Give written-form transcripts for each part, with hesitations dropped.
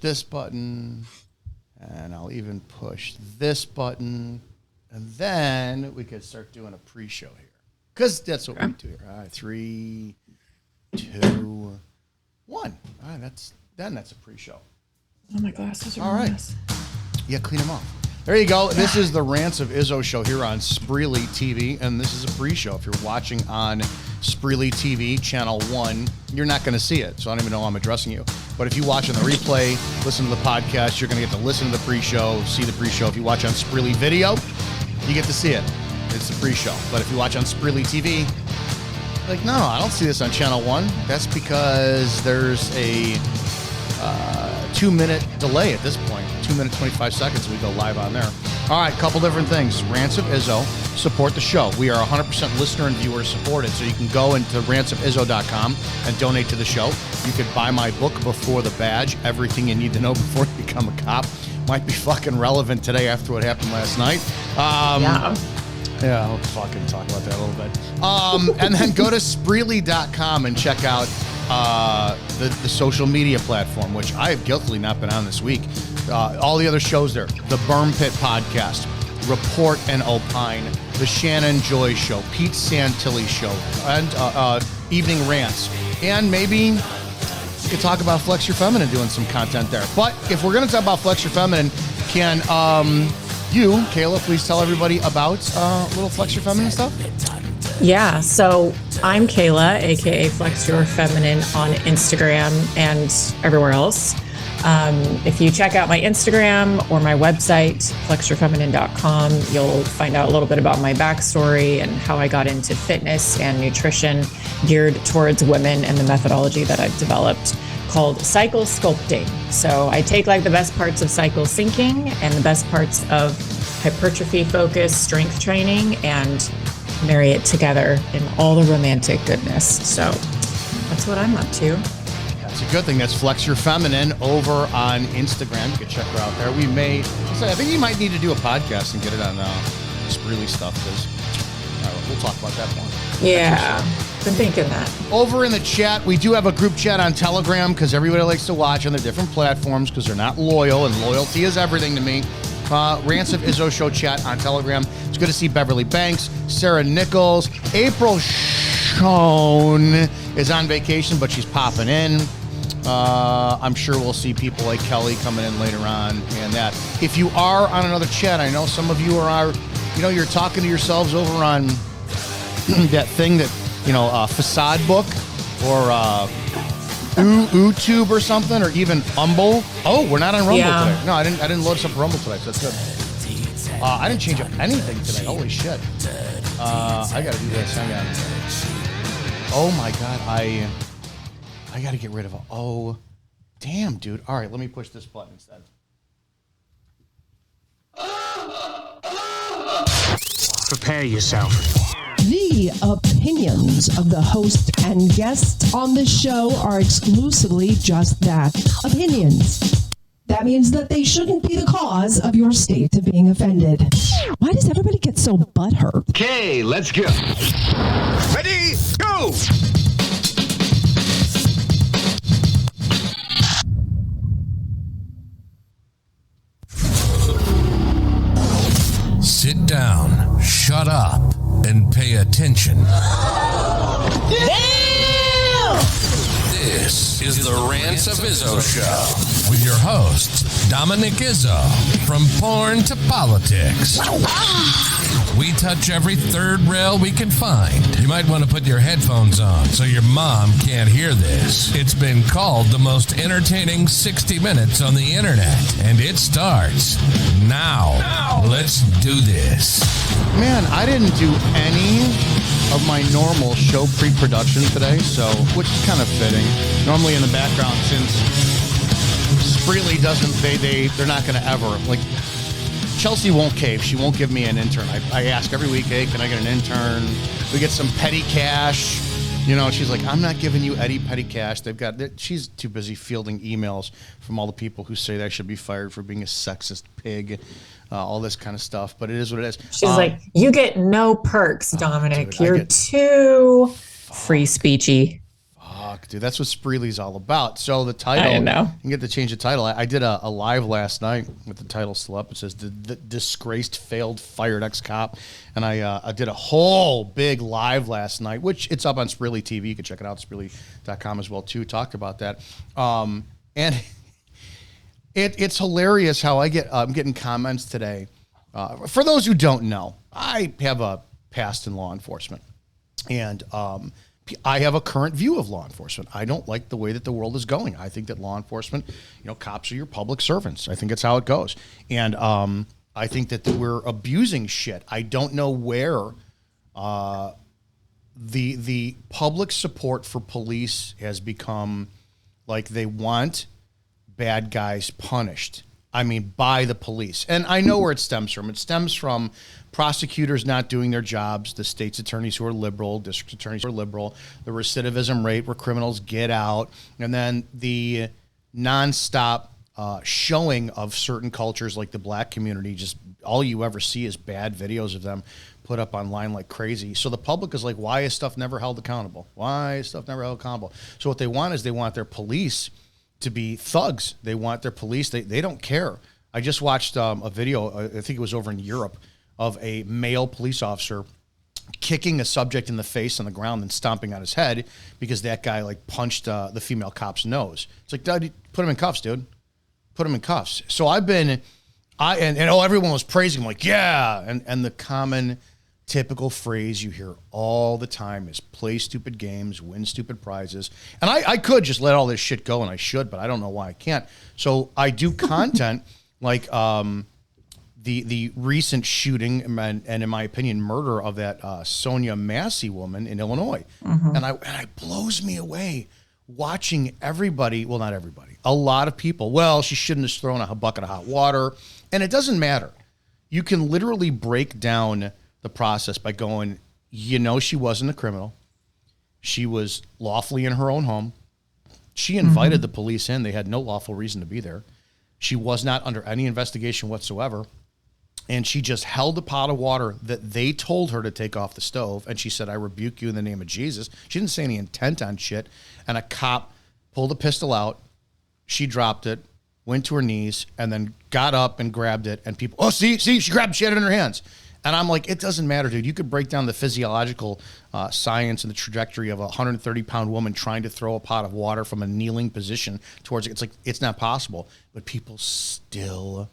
this button, and I'll even push this button, and then we could start doing a pre-show here. Because that's what we do here. All right, 3, 2, 1. All right, that's a pre-show. Oh, my glasses are all right. Yeah, clean them off. There you go. This is the Rants of Izzo show here on Spreely TV, and this is a pre-show. If you're watching on Spreely TV, Channel 1, you're not going to see it, so I don't even know how I'm addressing you. But if you watch on the replay, listen to the podcast, you're going to get to listen to the pre-show, see the pre-show. If you watch on Spreely Video, you get to see it. It's the pre-show. But if you watch on Spreely TV, like, no, I don't see this on Channel 1. That's because there's a 2-minute delay at this point. 2 minutes, 25 seconds, we go live on there. All right, couple different things. Rants of Izzo, support the show. We are 100% listener and viewer supported, so you can go into rantsofizzo.com and donate to the show. You could buy my book, Before the Badge, Everything You Need to Know Before You Become a Cop. Might be fucking relevant today after what happened last night. Yeah, I'll fucking talk about that a little bit. And then go to Spreely.com and check out the social media platform, which I have guiltily not been on this week. All the other shows there. The Burn Pit Podcast, Report and Opine, The Shannon Joy Show, Pete Santilli Show, and Evening Rants. And maybe we could talk about Flex Your Feminine doing some content there. But if we're going to talk about Flex Your Feminine, can you, Kayla, please tell everybody about little Flex Your Feminine stuff? Yeah, so I'm Kayla, aka Flex Your Feminine on Instagram and everywhere else. If you check out my Instagram or my website, flexyourfeminine.com, you'll find out a little bit about my backstory and how I got into fitness and nutrition geared towards women and the methodology that I've developed called cycle sculpting. So I take like the best parts of cycle syncing and the best parts of hypertrophy focused strength training and marry it together in all the romantic goodness. So that's what I'm up to. That's a good thing. That's Flex Your Feminine over on Instagram. You can check her out there. I think you might need to do a podcast and get it on Spreely stuff, because we'll talk about that more. Yeah, been thinking that. Over in the chat, we do have a group chat on Telegram because everybody likes to watch on the different platforms because they're not loyal, and loyalty is everything to me. Rants of Izzo Show chat on Telegram. It's good to see Beverly Banks, Sarah Nichols. April Schoen is on vacation, but she's popping in. I'm sure we'll see people like Kelly coming in later on and that. If you are on another chat, I know some of you are, you're talking to yourselves over on that thing that, Facade Book or YouTube or something, or even Humble. Oh, we're not on Rumble today. No, I didn't load us up Rumble today, so that's good. I didn't change up anything today. Holy shit. I gotta do this. Hang on. Oh my god, I gotta get rid of it. Oh, damn, dude. All right, let me push this button instead. Prepare yourself. The opinions of the host and guests on this show are exclusively just that, opinions. That means that they shouldn't be the cause of your state of being offended. Why does everybody get so butthurt? Okay, let's go. Ready, go! Sit down, shut up, and pay attention. Damn! This is the Rants of Izzo Show with your host, Dominic Izzo, from porn to politics. We touch every third rail we can find. You might want to put your headphones on so your mom can't hear this. It's been called the most entertaining 60 minutes on the internet, and it starts now. Let's do this. Man, I didn't do any of my normal show pre-production today, which is kind of fitting. Normally in the background, since Spreely doesn't, they're not going to ever, like, Chelsea won't cave. She won't give me an intern. I ask every week, hey, can I get an intern? We get some petty cash. She's like, I'm not giving you petty cash. She's too busy fielding emails from all the people who say that I should be fired for being a sexist pig, all this kind of stuff. But it is what it is. She's like, you get no perks, Dominic. Dude, You're too free speechy. fuck, dude. That's what Spreely's all about. So the title, I know. you can get to change the title. I did a live last night with the title still up. It says the disgraced, failed, fired ex-cop. And I did a whole big live last night, which it's up on Spreely TV. You can check it out, Spreely.com as well, too. Talked about that. And it's hilarious how I'm getting comments today. For those who don't know, I have a past in law enforcement. And I have a current view of law enforcement. I don't like the way that the world is going. I think that law enforcement, cops are your public servants. I think it's how it goes. And I think that we're abusing shit. I don't know where the public support for police has become like they want bad guys punished. I mean, by the police. And I know where it stems from. It stems from prosecutors not doing their jobs, the state's attorneys who are liberal, district attorneys who are liberal, the recidivism rate where criminals get out, and then the nonstop showing of certain cultures like the black community. Just all you ever see is bad videos of them put up online like crazy. So the public is like, why is stuff never held accountable? Why is stuff never held accountable? So what they want is they want their police to be thugs. They want their police. They don't care. I just watched a video, I think it was over in Europe, of a male police officer kicking a subject in the face on the ground and stomping on his head because that guy like punched the female cop's nose. It's like, Dad, put him in cuffs, dude. Put him in cuffs. So everyone was praising him like, yeah. And the common typical phrase you hear all the time is play stupid games, win stupid prizes. And I could just let all this shit go, and I should, but I don't know why I can't. So I do content like the recent shooting and in my opinion, murder of that Sonia Massey woman in Illinois. Mm-hmm. And it blows me away watching everybody, well, not everybody, a lot of people, well, she shouldn't have thrown a bucket of hot water. And it doesn't matter. You can literally break down the process by going, she wasn't a criminal. She was lawfully in her own home. She invited the police in. They had no lawful reason to be there. She was not under any investigation whatsoever. And she just held a pot of water that they told her to take off the stove. And she said, I rebuke you in the name of Jesus. She didn't say any intent on shit. And a cop pulled a pistol out. She dropped it, went to her knees, and then got up and grabbed it. And people, see, she grabbed shit in her hands. And I'm like, it doesn't matter, dude. You could break down the physiological science and the trajectory of a 130-pound woman trying to throw a pot of water from a kneeling position towards it. It's like, it's not possible. But people still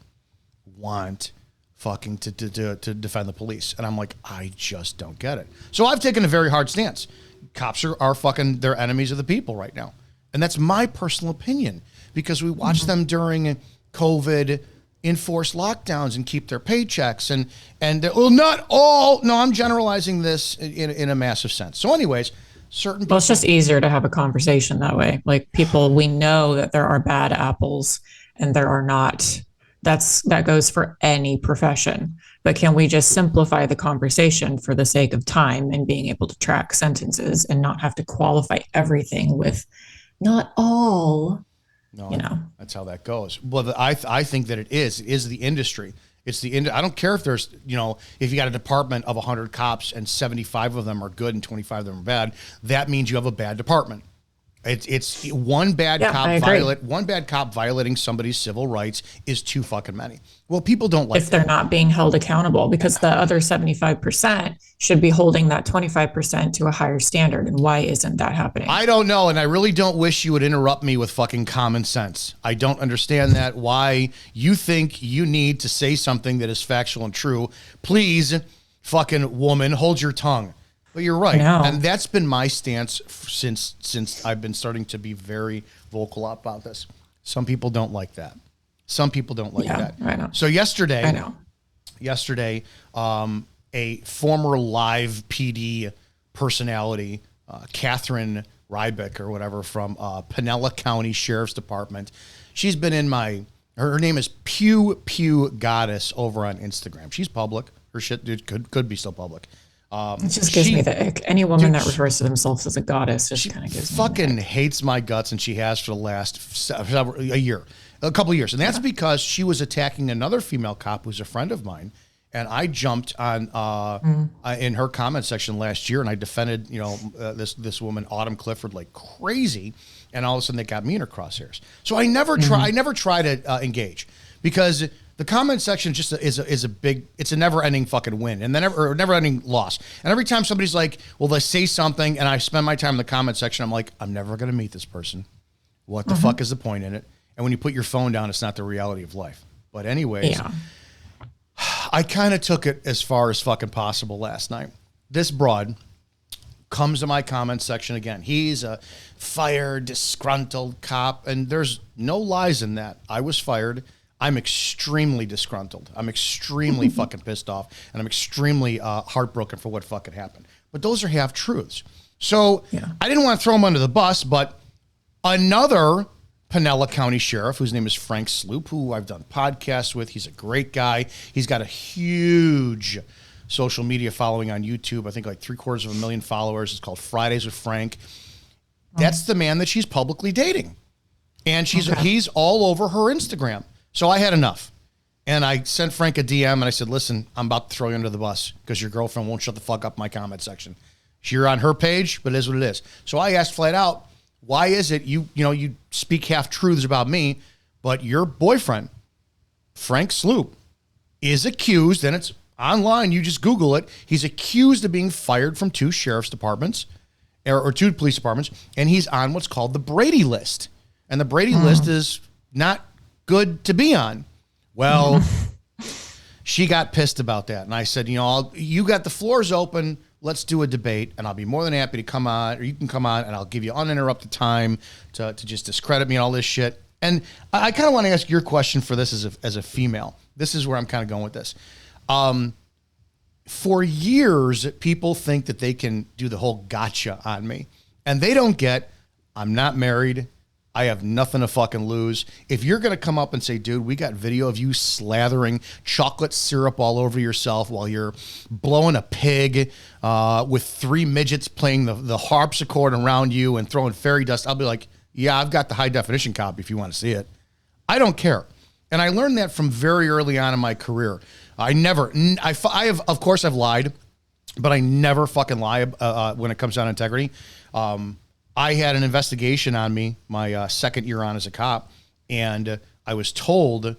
want fucking to defend the police. And I'm like, I just don't get it. So I've taken a very hard stance. Cops are fucking, they're enemies of the people right now. And that's my personal opinion because we watch them during COVID enforce lockdowns and keep their paychecks and well, not all, no, I'm generalizing this in a massive sense. So anyways, certain people. Well, it's just easier to have a conversation that way. Like people, we know that there are bad apples and there are not. That goes for any profession. But can we just simplify the conversation for the sake of time and being able to track sentences and not have to qualify everything with not all? No, that's how that goes. Well, I think that it is the industry. It's I don't care if there's, if you got a department of 100 cops and 75 of them are good and 25 of them are bad, that means you have a bad department. It's one bad cop violating somebody's civil rights is too fucking many. Well, people don't like if they're not being held accountable because the other 75% should be holding that 25% to a higher standard. And why isn't that happening? I don't know. And I really don't wish you would interrupt me with fucking common sense. I don't understand that. Why you think you need to say something that is factual and true. Please, fucking woman, hold your tongue. But you're right. And that's been my stance since I've been starting to be very vocal about this. Some people don't like that. Some people don't like that. I know. So yesterday, a former live PD personality, Catherine Rybeck or whatever from Pinella County Sheriff's Department, she's been in her name is Pew Goddess over on Instagram. She's public. Her shit dude could be still public. It just gives me the ick. Any woman that refers to themselves as a goddess just kind of gives me fucking hates my guts, and she has for the last a couple of years. And that's because she was attacking another female cop who's a friend of mine. And I jumped on in her comment section last year, and I defended, this woman, Autumn Clifford, like crazy. And all of a sudden, they got me in her crosshairs. So I never try to engage, because the comment section just is a big, it's a never-ending fucking win, and then never-ending loss. And every time somebody's like, well, they say something, and I spend my time in the comment section, I'm like, I'm never going to meet this person. What the fuck is the point in it? And when you put your phone down, it's not the reality of life. But anyways, I kind of took it as far as fucking possible last night. This broad comes to my comment section again. He's a fired, disgruntled cop, and there's no lies in that. I was fired. I'm extremely disgruntled. I'm extremely fucking pissed off, and I'm extremely heartbroken for what fucking happened. But those are half-truths. So I didn't want to throw him under the bus, but another Pinella County Sheriff, whose name is Frank Sloop, who I've done podcasts with. He's a great guy. He's got a huge social media following on YouTube. I think like 750,000 followers. It's called Fridays with Frank. That's the man that she's publicly dating. And he's all over her Instagram. So I had enough. And I sent Frank a DM and I said, listen, I'm about to throw you under the bus because your girlfriend won't shut the fuck up in my comment section. You're on her page, but it is what it is. So I asked flat out, why is it you speak half-truths about me, but your boyfriend, Frank Sloop, is accused, and it's online, you just Google it, he's accused of being fired from 2 sheriff's departments, or 2 police departments, and he's on what's called the Brady list. And the Brady list is not good to be on. Well, she got pissed about that. And I said, you got the floors open. Let's do a debate, and I'll be more than happy to come on, or you can come on, and I'll give you uninterrupted time to just discredit me and all this shit. And I kind of want to ask your question for this as a female. This is where I'm kind of going with this. For years, people think that they can do the whole gotcha on me, and they don't get, I'm not married. I have nothing to fucking lose. If you're going to come up and say, dude, we got video of you slathering chocolate syrup all over yourself while you're blowing a pig with 3 midgets playing the harpsichord around you and throwing fairy dust, I'll be like, yeah, I've got the high definition copy if you want to see it. I don't care. And I learned that from very early on in my career. Of course I've lied, but I never fucking lie when it comes down to integrity. I had an investigation on me my second year on as a cop, and I was told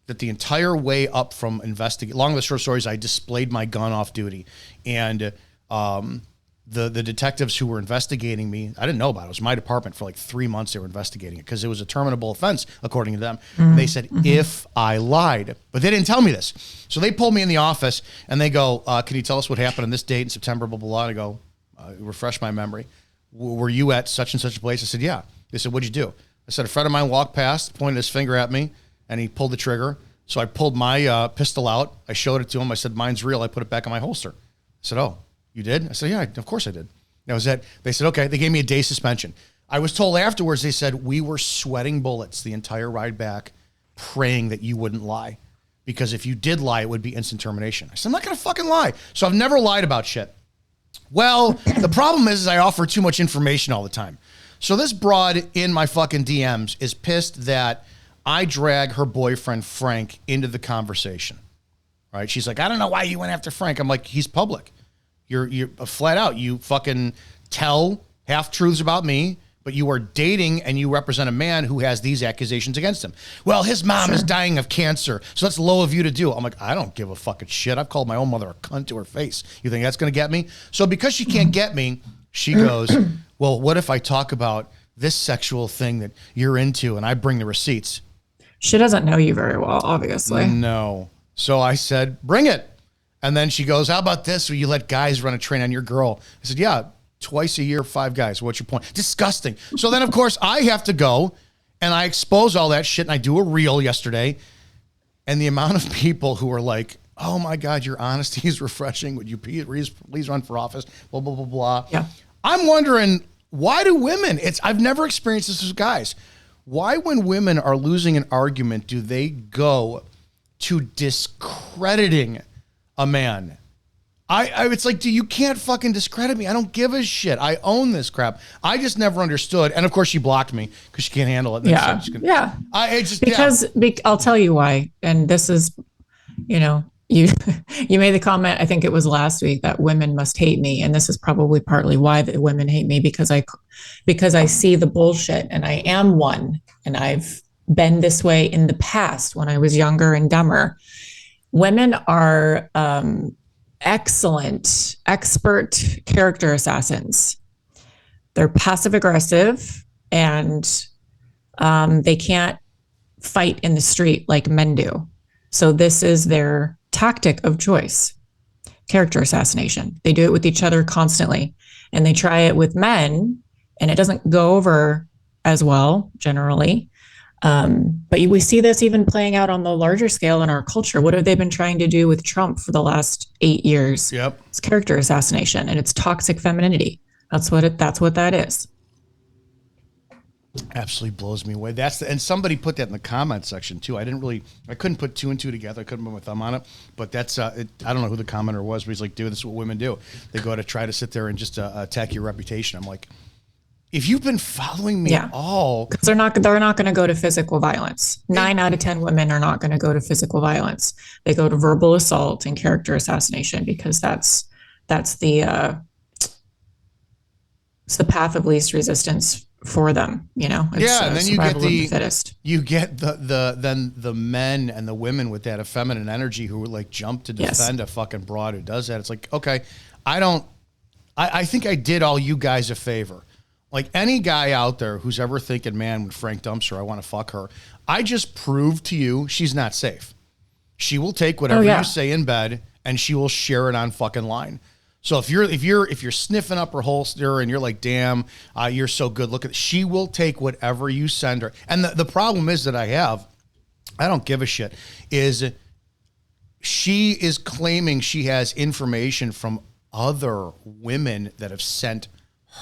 that the entire way up from long and the short story is I displayed my gun off duty, and the detectives who were investigating me, I didn't know about it. It was my department for like 3 months. They were investigating it because it was a terminable offense, according to them. They said, if I lied, but they didn't tell me this. So they pulled me in the office and they go, can you tell us what happened on this date in September, blah, blah, blah. And I go, refresh my memory. Were you at such and such a place? I said, yeah. They said, what'd you do? I said, a friend of mine walked past, pointed his finger at me, and he pulled the trigger. So I pulled my pistol out. I showed it to him. I said, mine's real. I put it back in my holster. I said, oh, you did? I said, yeah, of course I did. That was it. They said, okay. They gave me a day suspension. I was told afterwards, they said, we were sweating bullets the entire ride back, praying that you wouldn't lie. Because if you did lie, it would be instant termination. I said, I'm not going to fucking lie. So I've never lied about shit. Well, the problem is I offer too much information all the time. So this broad in my fucking DMs is pissed that I drag her boyfriend, Frank, into the conversation. Right? She's like, I don't know why you went after Frank. I'm like, he's public. You're flat out. You fucking tell half-truths about me, but you are dating and you represent a man who has these accusations against him. Well, his mom is dying of cancer, so that's low of you to do. I'm like, I don't give a fucking shit. I've called my own mother a cunt to her face. You think that's going to get me? So because she can't get me, she goes, well, what if I talk about this sexual thing that you're into and I bring the receipts? She doesn't know you very well, obviously. No. So I said, bring it. And then she goes, how about this? Will you let guys run a train on your girl? I said, yeah. Twice a year, 5 guys. What's your point? Disgusting. So then, of course, I have to go and I expose all that shit. And I do a reel yesterday. And the amount of people who are like, oh my God, your honesty is refreshing. Would you please run for office? Blah, blah, blah, blah. Yeah. I'm wondering, why do women, I've never experienced this with guys. Why, when women are losing an argument, do they go to discrediting a man? It's like, you can't fucking discredit me. I don't give a shit. I own this crap. I just never understood. And of course, she blocked me because she can't handle it. Yeah. I'll tell you why. And this is, you you made the comment, I think it was last week, that women must hate me, and this is probably partly why the women hate me, because I see the bullshit, and I am one, and I've been this way in the past when I was younger and dumber. Women are excellent, expert character assassins. They're passive aggressive, and they can't fight in the street like men do. So this is their tactic of choice: character assassination. They do it with each other constantly, and they try it with men, and it doesn't go over as well generally. But we see this even playing out on the larger scale in our culture. What have they been trying to do with Trump for the last 8 years? Yep. It's character assassination, and it's toxic femininity. That's what that is. Absolutely blows me away. And somebody put that in the comment section too. I couldn't put two and two together. I couldn't put my thumb on it, but that's, I don't know who the commenter was, but he's like, dude, this is what women do. They go to try to sit there and just attack your reputation. I'm like, if you've been following me at all, because they're not going to go to physical violence. 9 out of 10 women are not going to go to physical violence. They go to verbal assault and character assassination, because that's the it's the path of least resistance for them. And then you get the fittest. You get the men and the women with that effeminate energy who like jump to defend a fucking broad who does that. It's like, okay, I think I did all you guys a favor. Like any guy out there who's ever thinking, man, when Frank dumps her, I want to fuck her. I just proved to you she's not safe. She will take whatever you say in bed, and she will share it on fucking line. So if you're sniffing up her holster and you're like, damn, you're so good, look at, she will take whatever you send her. And the problem is that I don't give a shit, is she is claiming she has information from other women that have sent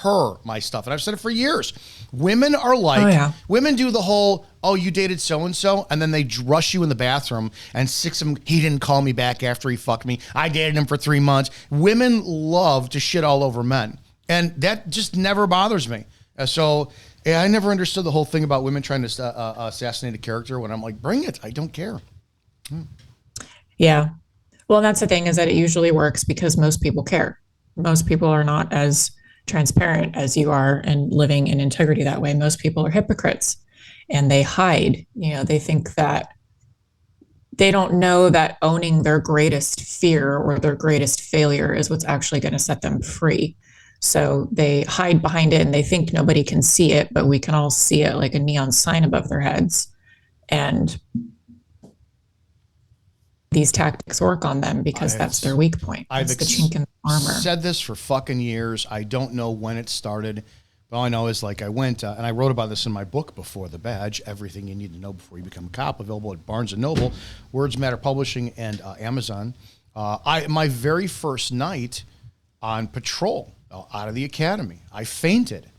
her my stuff. And I've said it for years. Women are like, women do the whole, oh, you dated so-and-so, and then they rush you in the bathroom and six of them, he didn't call me back after he fucked me. I dated him for 3 months. Women love to shit all over men. And that just never bothers me. So I never understood the whole thing about women trying to assassinate a character, when I'm like, bring it. I don't care. Yeah. Well, that's the thing, is that it usually works because most people care. Most people are not as transparent as you are and living in integrity that way. Most people are hypocrites, and they hide. They think that they don't know that owning their greatest fear or their greatest failure is what's actually going to set them free. So they hide behind it, and they think nobody can see it, but we can all see it like a neon sign above their heads. And these tactics work on them because that's their weak point. That's the chink in the armor. Said this for fucking years. I don't know when it started, but all I know is like I went and I wrote about this in my book, Before the Badge, Everything You Need to Know Before You Become a Cop, available at Barnes & Noble, Words Matter Publishing, and Amazon. My very first night on patrol out of the academy, I fainted.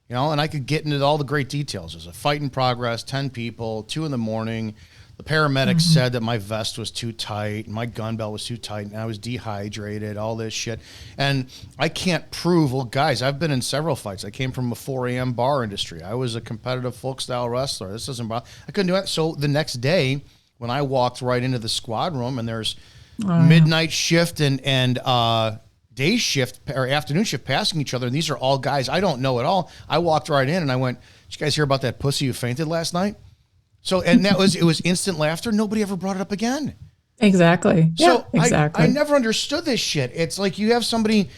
And I could get into all the great details. There's a fight in progress, 10 people, 2 a.m. The paramedics said that my vest was too tight, and my gun belt was too tight, and I was dehydrated, all this shit. And I can't prove, well, guys, I've been in several fights. I came from a 4 a.m. bar industry. I was a competitive folk-style wrestler. This doesn't bother. I couldn't do it. So the next day, when I walked right into the squad room, and there's midnight shift and day shift or afternoon shift passing each other, and these are all guys I don't know at all. I walked right in, and I went, did you guys hear about that pussy who fainted last night? So, and it was instant laughter. Nobody ever brought it up again. Exactly. So yeah, exactly. I never understood this shit. It's like you have somebody,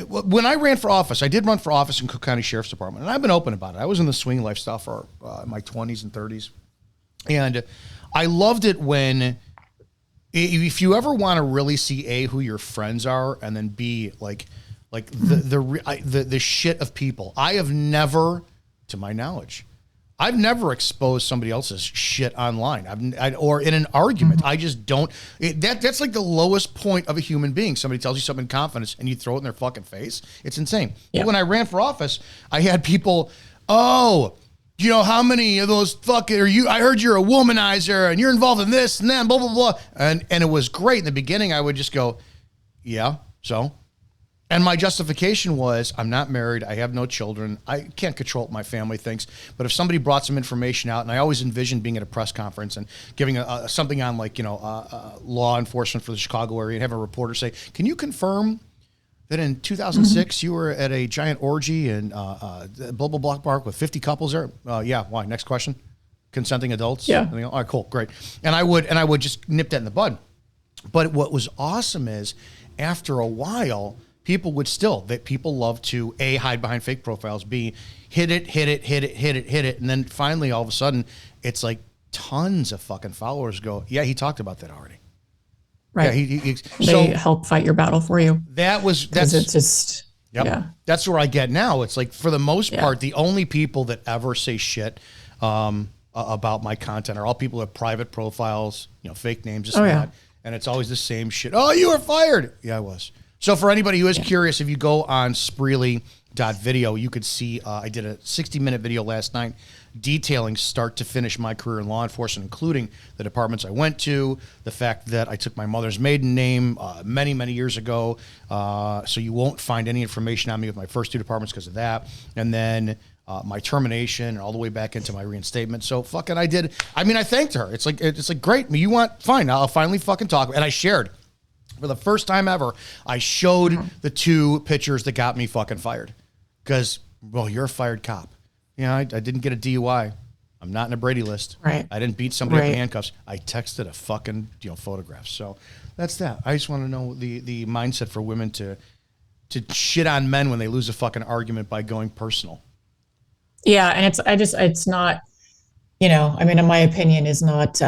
when I ran for office, I did run for office in Cook County Sheriff's Department, and I've been open about it. I was in the swing lifestyle for my 20s and 30s. And I loved it when, if you ever want to really see A, who your friends are, and then B, like the shit of people. I have never, to my knowledge, I've never exposed somebody else's shit online or in an argument. I just don't. That's like the lowest point of a human being. Somebody tells you something in confidence and you throw it in their fucking face. It's insane. Yeah. But when I ran for office, I had people, how many of those fucking, I heard you're a womanizer and you're involved in this and that, blah, blah, blah. And it was great. In the beginning, I would just go, yeah, so? And my justification was, I'm not married. I have no children. I can't control what my family thinks. But if somebody brought some information out, and I always envisioned being at a press conference and giving something on like, law enforcement for the Chicago area and have a reporter say, can you confirm that in 2006 you were at a giant orgy in blah, blah, blah park with 50 couples there? Yeah. Why? Next question. Consenting adults? Yeah. And they go, all right, cool, great. And I would just nip that in the bud. But what was awesome is after a while, people love to A, hide behind fake profiles, B, hit it. And then finally, all of a sudden, it's like tons of fucking followers go, yeah, he talked about that already. Right. Yeah, they help fight your battle for you. That's it's just, yep. Yeah. That's where I get now. It's like, for the most part, the only people that ever say shit about my content are all people who have private profiles, fake names, this and that. And it's always the same shit. Oh, you were fired. Yeah, I was. So for anybody who is curious, if you go on Spreely.video, you could see I did a 60-minute video last night detailing start to finish my career in law enforcement, including the departments I went to, the fact that I took my mother's maiden name many, many years ago. So you won't find any information on me with my first two departments because of that. And then my termination and all the way back into my reinstatement. So fucking I thanked her. It's like great. You want, fine. I'll finally fucking talk. And I shared. For the first time ever, I showed the two pictures that got me fucking fired. Because, well, you're a fired cop. I didn't get a DUI. I'm not in a Brady list. Right. I didn't beat somebody up in handcuffs. I texted a fucking photograph. So that's that. I just want to know the mindset for women to shit on men when they lose a fucking argument by going personal. Yeah, and it's not, in my opinion, is not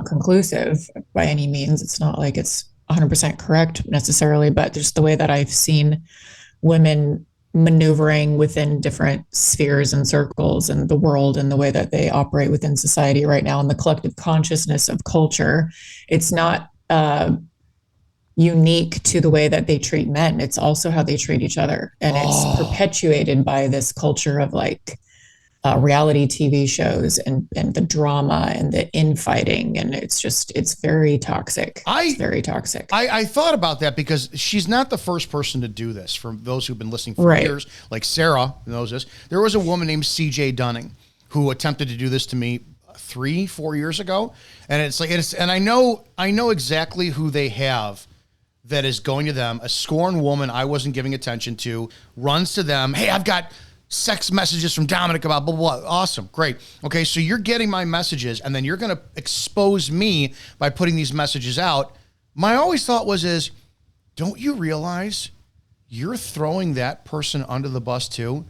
conclusive by any means. It's not like it's 100% correct necessarily, but just the way that I've seen women maneuvering within different spheres and circles and the world and the way that they operate within society right now and the collective consciousness of culture, it's not unique to the way that they treat men. It's also how they treat each other. And it's perpetuated by this culture of like reality TV shows and the drama and the infighting. And it's very toxic. It's very toxic. I thought about that because she's not the first person to do this. For those who've been listening for years, like Sarah knows this. There was a woman named CJ Dunning who attempted to do this to me 3-4 years ago. And and I know exactly who they have that is going to them. A scorned woman I wasn't giving attention to runs to them. Hey, I've got sex messages from Dominic about blah, blah, blah. Awesome. Great. Okay. So you're getting my messages and then you're going to expose me by putting these messages out. My always thought was, don't you realize you're throwing that person under the bus too?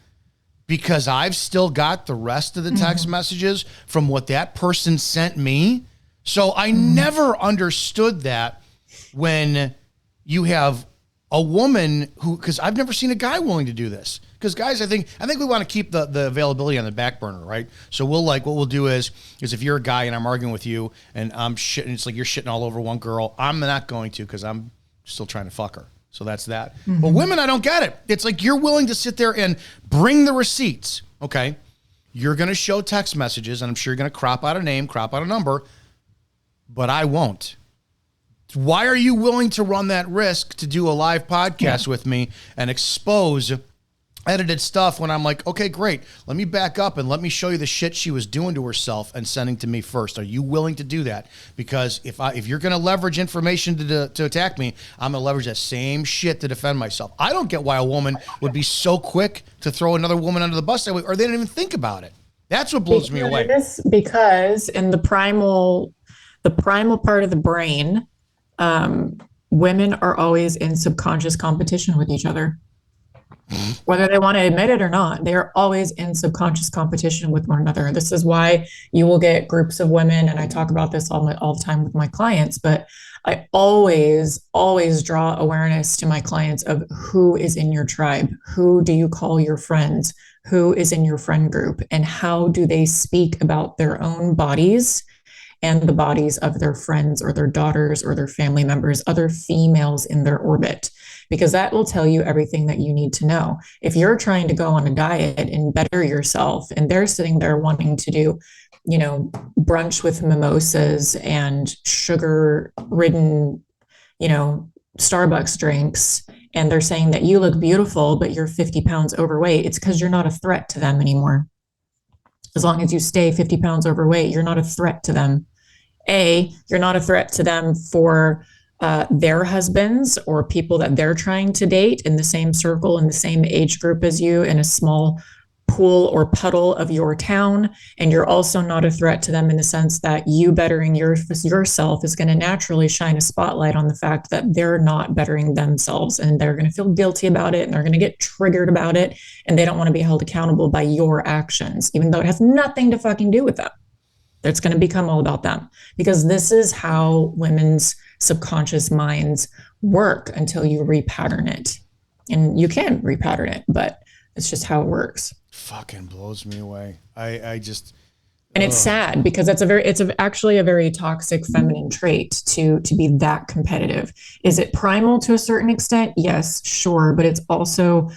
Because I've still got the rest of the text messages from what that person sent me. So I never understood that when you have a woman because I've never seen a guy willing to do this. Because guys, I think we want to keep the availability on the back burner, right? So what we'll do is if you're a guy and I'm arguing with you and I'm shitting, it's like you're shitting all over one girl. I'm not going to because I'm still trying to fuck her. So that's that. But women, I don't get it. It's like you're willing to sit there and bring the receipts. Okay, you're going to show text messages, and I'm sure you're going to crop out a name, crop out a number, but I won't. Why are you willing to run that risk to do a live podcast with me and expose edited stuff when I'm like, okay, great. Let me back up and let me show you the shit she was doing to herself and sending to me first. Are you willing to do that? Because if you're going to leverage information to attack me, I'm going to leverage that same shit to defend myself. I don't get why a woman would be so quick to throw another woman under the bus that way, or they didn't even think about it. That's what blows me away. Because in the primal part of the brain, women are always in subconscious competition with each other. Whether they want to admit it or not, they are always in subconscious competition with one another. This is why you will get groups of women, and I talk about this all the time with my clients, but I always draw awareness to my clients of who is in your tribe, who do you call your friends, who is in your friend group, and how do they speak about their own bodies and the bodies of their friends or their daughters or their family members, other females in their orbit, because that will tell you everything that you need to know. If you're trying to go on a diet and better yourself, and they're sitting there wanting to do, brunch with mimosas and sugar-ridden, Starbucks drinks and they're saying that you look beautiful, but you're 50 pounds overweight, it's because you're not a threat to them anymore. As long as you stay 50 pounds overweight, you're not a threat to them. You're not a threat to them for their husbands or people that they're trying to date in the same circle, in the same age group as you, in a small pool or puddle of your town. And you're also not a threat to them in the sense that you bettering yourself is going to naturally shine a spotlight on the fact that they're not bettering themselves, and they're going to feel guilty about it, and they're going to get triggered about it, and they don't want to be held accountable by your actions, even though it has nothing to fucking do with them. It's going to become all about them, because this is how women's subconscious minds work until you repattern it. And you can repattern it, but it's just how it works. Fucking blows me away. I just, and it's sad because it's actually a very toxic feminine trait to be that competitive. Is it primal to a certain extent? Yes, sure. But it's also,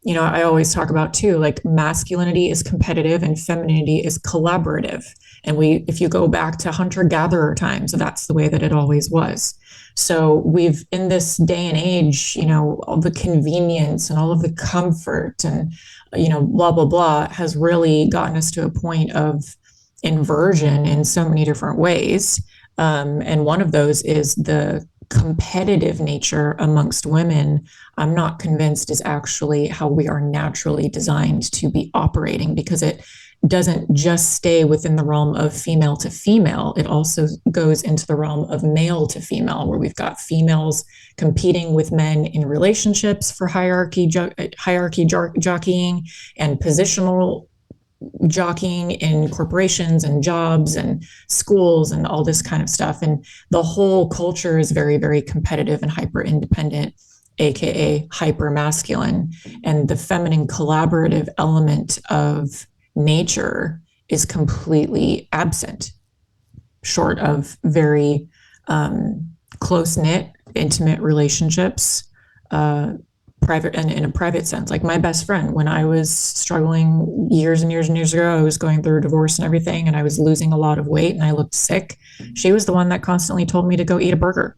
I always talk about too, like masculinity is competitive and femininity is collaborative. And if you go back to hunter-gatherer times, that's the way that it always was. So we've, in this day and age, all the convenience and all of the comfort and, blah, blah, blah, has really gotten us to a point of inversion in so many different ways. And one of those is the competitive nature amongst women. I'm not convinced is actually how we are naturally designed to be operating, because it doesn't just stay within the realm of female to female. It also goes into the realm of male to female, where we've got females competing with men in relationships for hierarchy jockeying and positional jockeying in corporations and jobs and schools and all this kind of stuff. And the whole culture is very, very competitive and hyper independent, aka hyper masculine. And the feminine collaborative element of nature is completely absent, short of very close-knit, intimate relationships, private and in a private sense. Like my best friend, when I was struggling years and years and years ago, I was going through a divorce and everything, and I was losing a lot of weight and I looked sick. She was the one that constantly told me to go eat a burger.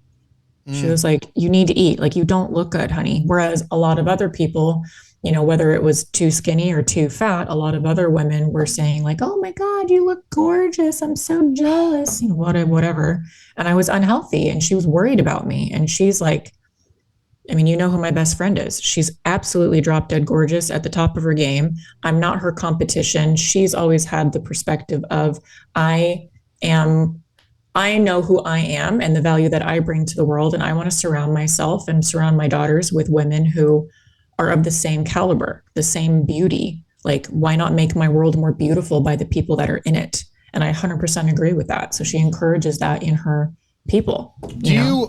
She was like, you need to eat. Like, you don't look good, honey. Whereas a lot of other people, whether it was too skinny or too fat, a lot of other women were saying like, oh my God, you look gorgeous. I'm so jealous, whatever. And I was unhealthy, and she was worried about me. And she's like, who my best friend is. She's absolutely drop dead gorgeous, at the top of her game. I'm not her competition. She's always had the perspective of, I know who I am and the value that I bring to the world. And I want to surround myself and surround my daughters with women who are of the same caliber, the same beauty. Like, why not make my world more beautiful by the people that are in it? And I 100% agree with that. So she encourages that in her people.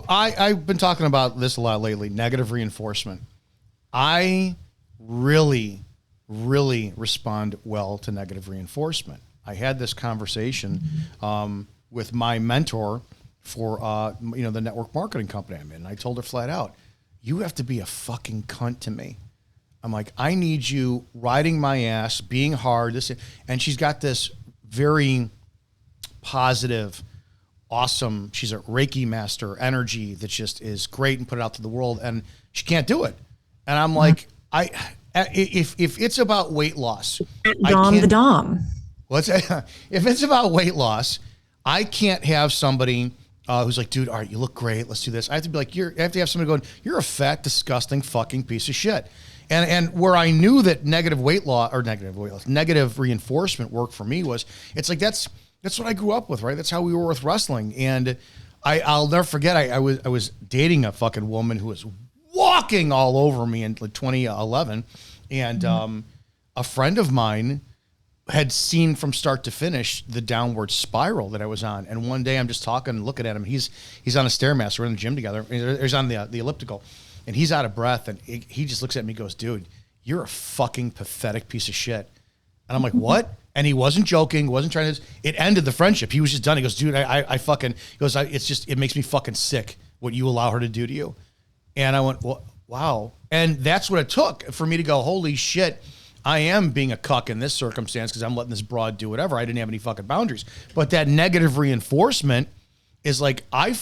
I've been talking about this a lot lately, negative reinforcement. I really, really respond well to negative reinforcement. I had this conversation with my mentor for, the network marketing company I'm in. I told her flat out, you have to be a fucking cunt to me. I'm like, I need you riding my ass, being hard. And she's got this very positive, awesome, she's a Reiki master energy that just is great, and put it out to the world, and she can't do it. And I'm like, if it's about weight loss, Dom. If it's about weight loss, I can't have somebody who's like, dude, all right, you look great, let's do this. I have to be like, I have to have somebody going, you're a fat, disgusting fucking piece of shit. And where I knew that negative reinforcement worked for me was, it's like, that's what I grew up with, right? That's how we were with wrestling. And I'll never forget, I was dating a fucking woman who was walking all over me in like 2011. And a friend of mine had seen from start to finish the downward spiral that I was on. And one day I'm just talking and looking at him. He's on a Stairmaster. We're in the gym together. He's on the elliptical, and he's out of breath. And he just looks at me and goes, dude, you're a fucking pathetic piece of shit. And I'm like, what? And he wasn't joking, wasn't trying to, it ended the friendship. He was just done. He goes, dude, I fucking, he goes, it makes me fucking sick what you allow her to do to you. And I went, well, wow. And that's what it took for me to go, holy shit, I am being a cuck in this circumstance because I'm letting this broad do whatever. I didn't have any fucking boundaries. But that negative reinforcement is like, I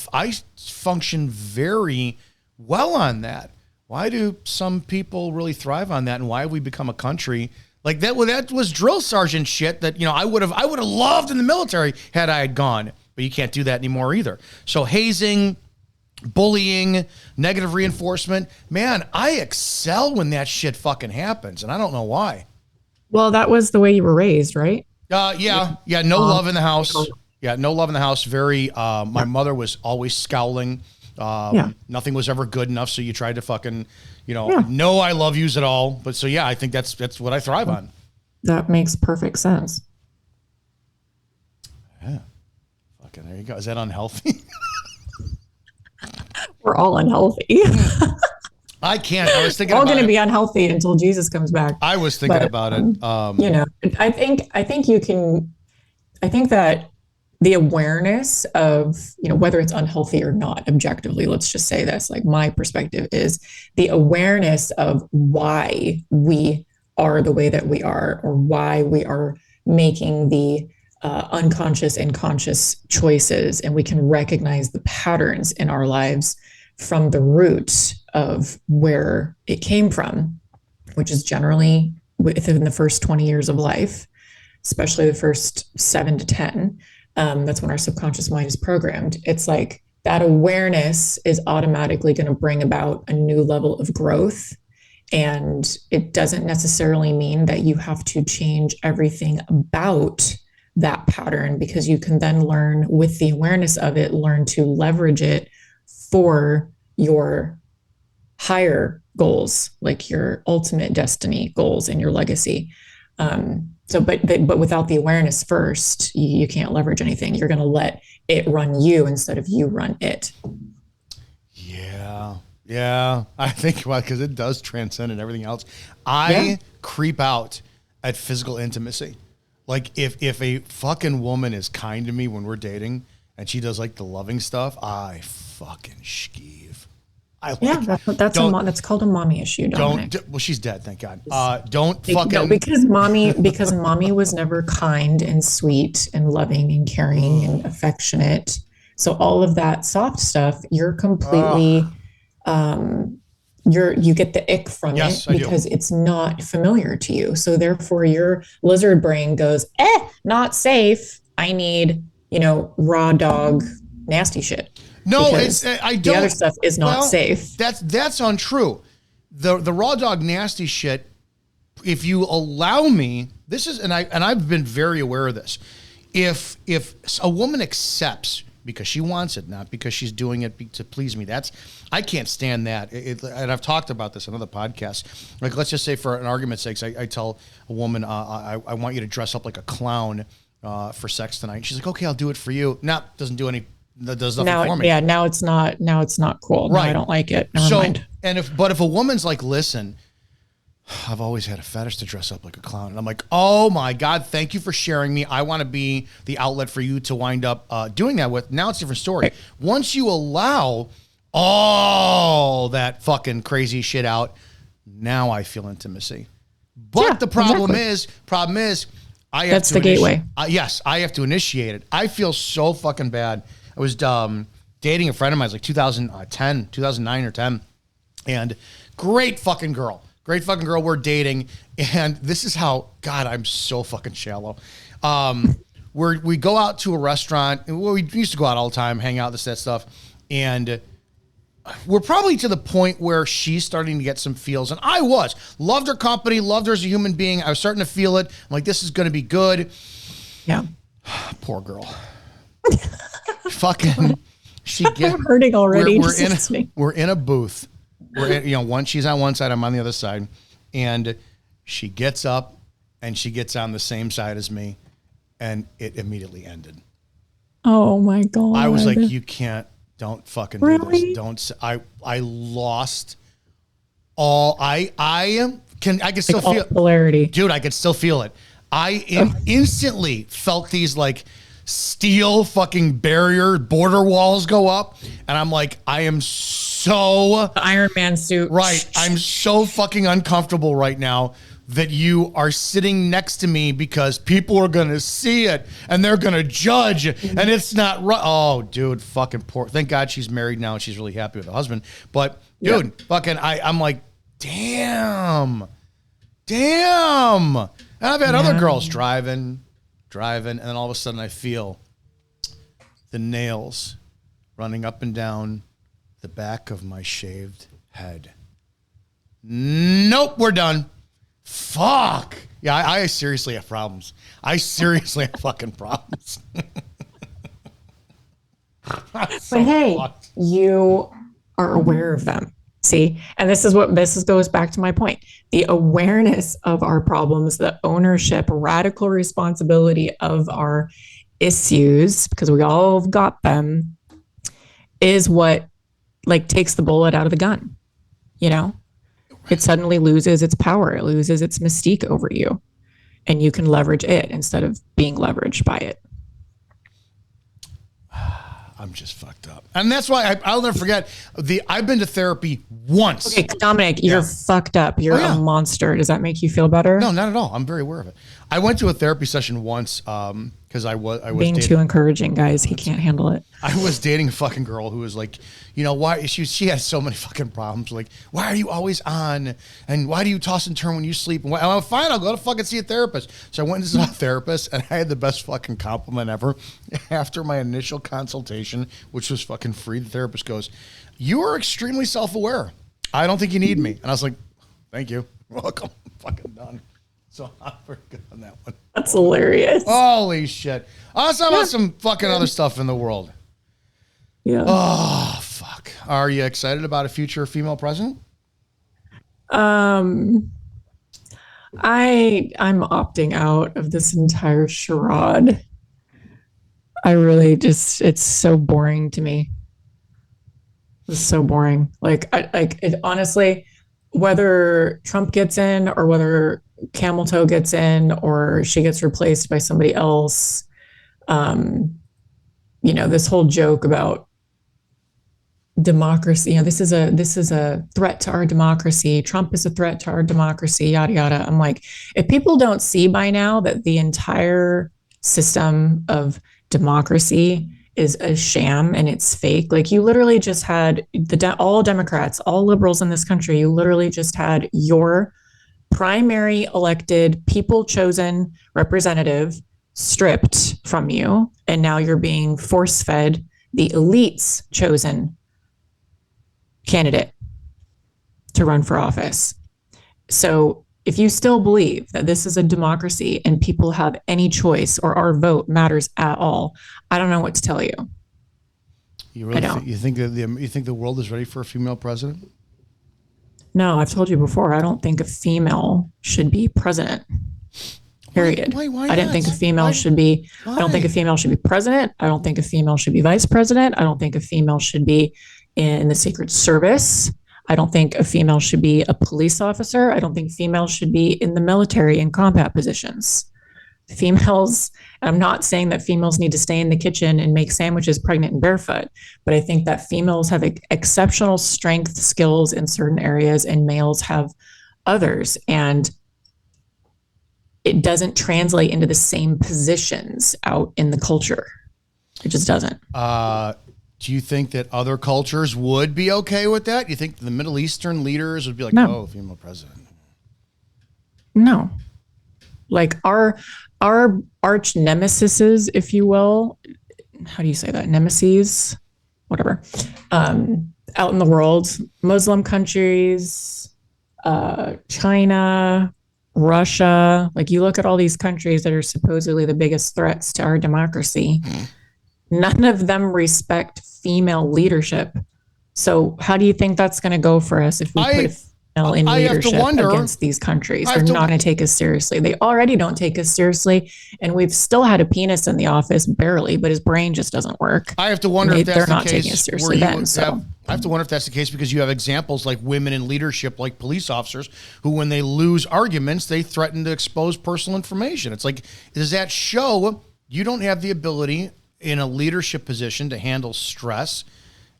function very well on that? Why do some people really thrive on that? And why have we become a country like that? Well, that was drill sergeant shit that, I would have loved in the military had I had gone, but you can't do that anymore either. So hazing, bullying, negative reinforcement, man, I excel when that shit fucking happens. And I don't know why. Well, that was the way you were raised, right? Yeah. No love in the house. Yeah. No love in the house. Very, my mother was always scowling. Nothing was ever good enough. So you tried to fucking, no, I love yous at all. But so, yeah, I think that's what I thrive on. That makes perfect sense. Yeah. Fucking, there you go. Is that unhealthy? We're all unhealthy. I can't. I was thinking we're all about going to it. be unhealthy until Jesus comes back. I was thinking about it. I think that the awareness of, whether it's unhealthy or not, objectively, let's just say this, like my perspective is the awareness of why we are the way that we are, or why we are making the unconscious and conscious choices. And we can recognize the patterns in our lives from the root of where it came from, which is generally within the first 20 years of life, especially the first 7 to 10. That's when our subconscious mind is programmed. It's like that awareness is automatically going to bring about a new level of growth. And it doesn't necessarily mean that you have to change everything about that pattern, because you can then learn, with the awareness of it, learn to leverage it for your higher goals, like your ultimate destiny goals and your legacy. But without the awareness first, you can't leverage anything. You're going to let it run you instead of you run it. Yeah. I think because it does transcend and everything else. I creep out at physical intimacy. Like if a fucking woman is kind to me when we're dating and she does like the loving stuff, I fucking skeeve. That's called a mommy issue. Well, she's dead, thank God. Because mommy was never kind and sweet and loving and caring and affectionate. So all of that soft stuff, you're completely, you get the ick from it because it's not familiar to you. So therefore your lizard brain goes, not safe. I need, raw dog, nasty shit. No, I don't. The other stuff is not safe. That's untrue. The raw dog nasty shit, if you allow me, and I've been very aware of this. If a woman accepts because she wants it, not because she's doing it to please me, I can't stand that. And I've talked about this on other podcasts. Like, let's just say, for an argument's sake, I tell a woman, I want you to dress up like a clown for sex tonight. She's like, okay, I'll do it for you. Doesn't do any. That does nothing for me. Yeah, now it's not cool. Right. No, I don't like it. Never mind. But if a woman's like, listen, I've always had a fetish to dress up like a clown. And I'm like, oh my God, thank you for sharing me. I want to be the outlet for you to wind up doing that with. Now it's a different story. Right. Once you allow all that fucking crazy shit out, now I feel intimacy. But the problem is, I have That's the gateway. Yes, I have to initiate it. I feel so fucking bad. I was dating a friend of mine, it was like 2009 or 10, and great fucking girl. We're dating, and this is how, God, I'm so fucking shallow. We go out to a restaurant. We used to go out all the time, hang out, that stuff, and we're probably to the point where she's starting to get some feels, and I loved her company, loved her as a human being. I was starting to feel it. I'm like, this is going to be good. Yeah. Poor girl. Fucking, I'm hurting already. We're in a booth. She's on one side, I'm on the other side, and she gets up and she gets on the same side as me, and it immediately ended. Oh my God! I was like, don't fucking do this. I lost all. I can still feel polarity, dude. I could still feel it. I instantly felt these like steel fucking barrier border walls go up, and I'm like, I am so the Iron Man suit. Right. I'm so fucking uncomfortable right now that you are sitting next to me because people are going to see it and they're going to judge and it's not right. Oh, dude, fucking poor. Thank God she's married now and she's really happy with her husband. But dude, fucking, I'm like, damn. And I've had other girls driving, and then all of a sudden I feel the nails running up and down the back of my shaved head. Nope, we're done. Fuck. Yeah, I seriously have problems. I seriously have fucking problems. But hey, you are aware of them. See, and this goes back to my point. The awareness of our problems, the ownership, radical responsibility of our issues, because we all have got them, is what like takes the bullet out of the gun. You know, it suddenly loses its power. It loses its mystique over you, and you can leverage it instead of being leveraged by it. I'm just fucked up. And that's why I'll never forget I've been to therapy once. Okay, Dominic, you're fucked up. You're a monster. Does that make you feel better? No, not at all. I'm very aware of it. I went to a therapy session once because I was being too encouraging, guys. He can't handle it. I was dating a fucking girl who was like, you know, why she has so many fucking problems. Like, why are you always on? And why do you toss and turn when you sleep? And I'm fine. I'll go to fucking see a therapist. So I went to see a therapist, and I had the best fucking compliment ever. After my initial consultation, which was fucking free, the therapist goes, "You are extremely self-aware. I don't think you need me." And I was like, "Thank you. You're welcome." I'm fucking done. So I'm very good on that one. That's hilarious. Holy shit. Let's talk about some fucking other stuff in the world. Yeah. Oh, fuck. Are you excited about a future female president? I'm opting out of this entire charade. I really it's so boring to me. It's so boring. Honestly, whether Trump gets in or whether Camel Toe gets in or she gets replaced by somebody else, this whole joke about democracy, this is a threat to our democracy. Trump is a threat to our democracy, yada, yada. I'm like, if people don't see by now that the entire system of democracy is a sham and it's fake, like you literally just had all Democrats, all liberals in this country, you literally just had your primary elected, people chosen representative stripped from you, and now you're being force fed the elite's chosen candidate to run for office. So if you still believe that this is a democracy and people have any choice or our vote matters at all, I don't know what to tell you. You really you think the world is ready for a female president? No, I've told you before, I don't think a female should be president. Period. Why I didn't think a female should be. I don't think a female should be president. I don't think a female should be vice president. I don't think a female should be in the Secret Service. I don't think a female should be a police officer. I don't think females should be in the military in combat positions. Females, I'm not saying that females need to stay in the kitchen and make sandwiches pregnant and barefoot, but I think that females have exceptional strength, skills in certain areas, and males have others. And it doesn't translate into the same positions out in the culture. It just doesn't. Do you think that other cultures would be okay with that? You think the Middle Eastern leaders would be like, oh, female president? No. Like our arch nemesis, if you will, how do you say that? Nemesis? Whatever. Out in the world, Muslim countries, China, Russia, like you look at all these countries that are supposedly the biggest threats to our democracy. None of them respect female leadership. So how do you think that's going to go for us if we put a female in leadership against these countries? They're not going to take us seriously. They already don't take us seriously. And we've still had a penis in the office, barely, but his brain just doesn't work. I have to wonder if that's they're the not case taking us seriously then. I have to wonder if that's the case because you have examples like women in leadership, like police officers, who when they lose arguments, they threaten to expose personal information. It's like, does that show you don't have the ability in a leadership position to handle stress,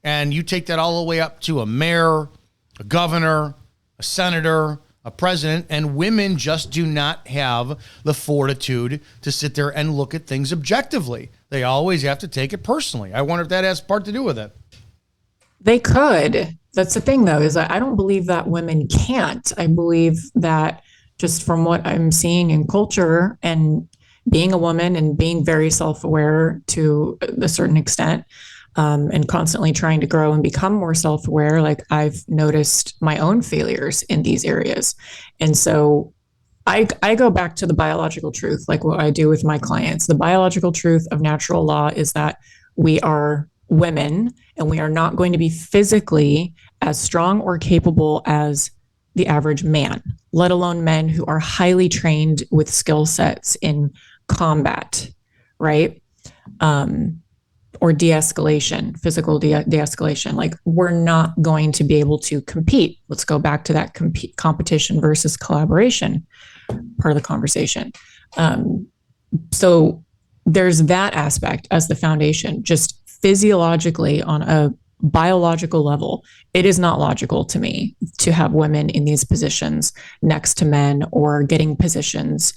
and you take that all the way up to a mayor, a governor, a senator, a president, and women just do not have the fortitude to sit there and look at things objectively. They always have to take it personally. I wonder if that has part to do with it. They could. That's the thing, though, is that I don't believe that women can't. I believe that just from what I'm seeing in culture and being a woman and being very self-aware to a certain extent, and constantly trying to grow and become more self-aware, like I've noticed my own failures in these areas. And so I go back to the biological truth, like what I do with my clients. The biological truth of natural law is that we are women and we are not going to be physically as strong or capable as the average man, let alone men who are highly trained with skill sets in combat, right? Or de-escalation, physical de-escalation. Like we're not going to be able to compete. Let's go back to that competition versus collaboration part of the conversation. So there's that aspect as the foundation. Just physiologically on a biological level, it is not logical to me to have women in these positions next to men or getting positions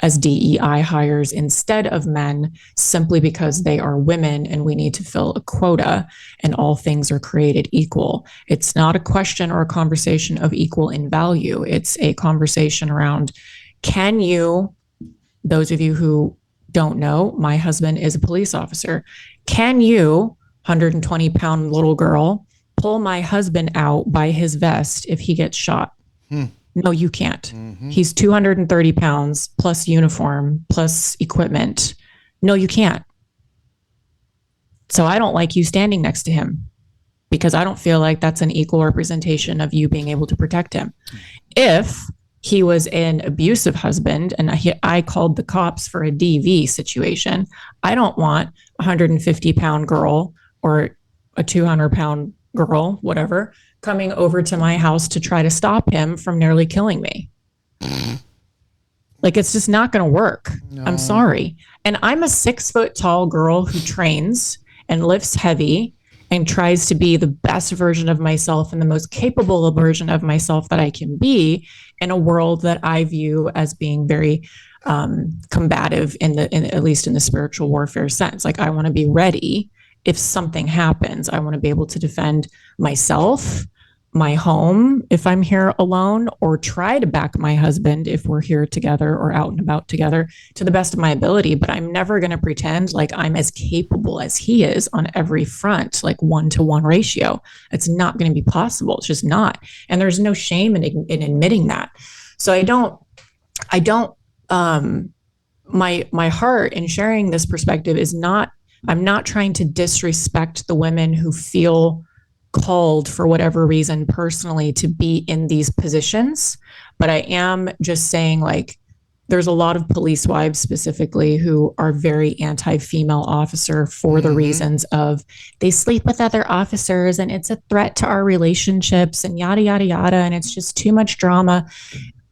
as DEI hires instead of men, simply because they are women and we need to fill a quota and all things are created equal. It's not a question or a conversation of equal in value. It's a conversation around, can you, those of you who don't know, my husband is a police officer. Can you, 120-pound little girl, pull my husband out by his vest if he gets shot? No, you can't. He's 230 pounds plus uniform plus equipment. No, you can't. So I don't like you standing next to him because I don't feel like that's an equal representation of you being able to protect him. If he was an abusive husband and I called the cops for a DV situation, I don't want a 150-pound girl or a 200-pound girl, whatever, coming over to my house to try to stop him from nearly killing me. Like, it's just not going to work. No. I'm sorry. And I'm a 6-foot-tall girl who trains and lifts heavy and tries to be the best version of myself and the most capable version of myself that I can be in a world that I view as being very combative in at least in the spiritual warfare sense. Like, I want to be ready if something happens. I want to be able to defend myself, my home if I'm here alone, or try to back my husband if we're here together or out and about together to the best of my ability. But I'm never going to pretend like I'm as capable as he is on every front, like 1-to-1 ratio. It's not going to be possible. It's just not. And there's no shame in admitting that. So my heart in sharing this perspective is not, I'm not trying to disrespect the women who feel called for whatever reason personally to be in these positions. But I am just saying, like, there's a lot of police wives specifically who are very anti-female officer for the reasons of they sleep with other officers and it's a threat to our relationships and yada, yada, yada. And it's just too much drama.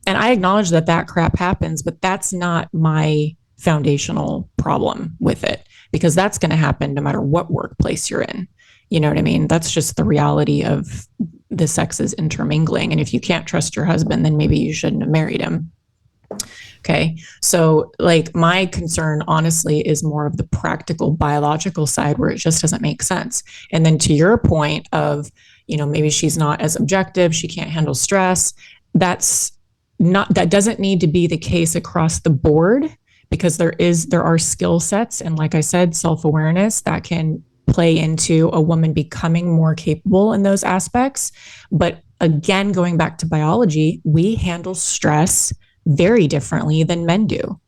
And I acknowledge that that crap happens, but that's not my foundational problem with it, because that's going to happen no matter what workplace you're in. You know what I mean? That's just the reality of the sexes intermingling. And if you can't trust your husband, then maybe you shouldn't have married him. Okay. So, like, my concern, honestly, is more of the practical biological side where it just doesn't make sense. And then to your point of, you know, maybe she's not as objective, she can't handle stress. That doesn't need to be the case across the board, because there are skill sets. And like I said, self-awareness that can play into a woman becoming more capable in those aspects. But again, going back to biology, we handle stress very differently than men do.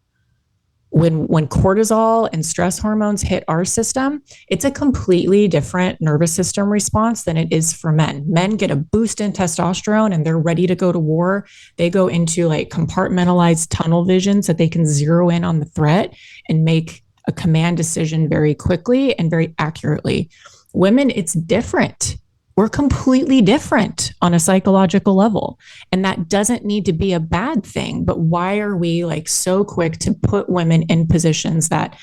When cortisol and stress hormones hit our system, it's a completely different nervous system response than it is for men. Men get a boost in testosterone and they're ready to go to war. They go into like compartmentalized tunnel vision so that they can zero in on the threat and make a command decision very quickly and very accurately. Women, it's different. We're completely different on a psychological level. And that doesn't need to be a bad thing. But why are we like so quick to put women in positions that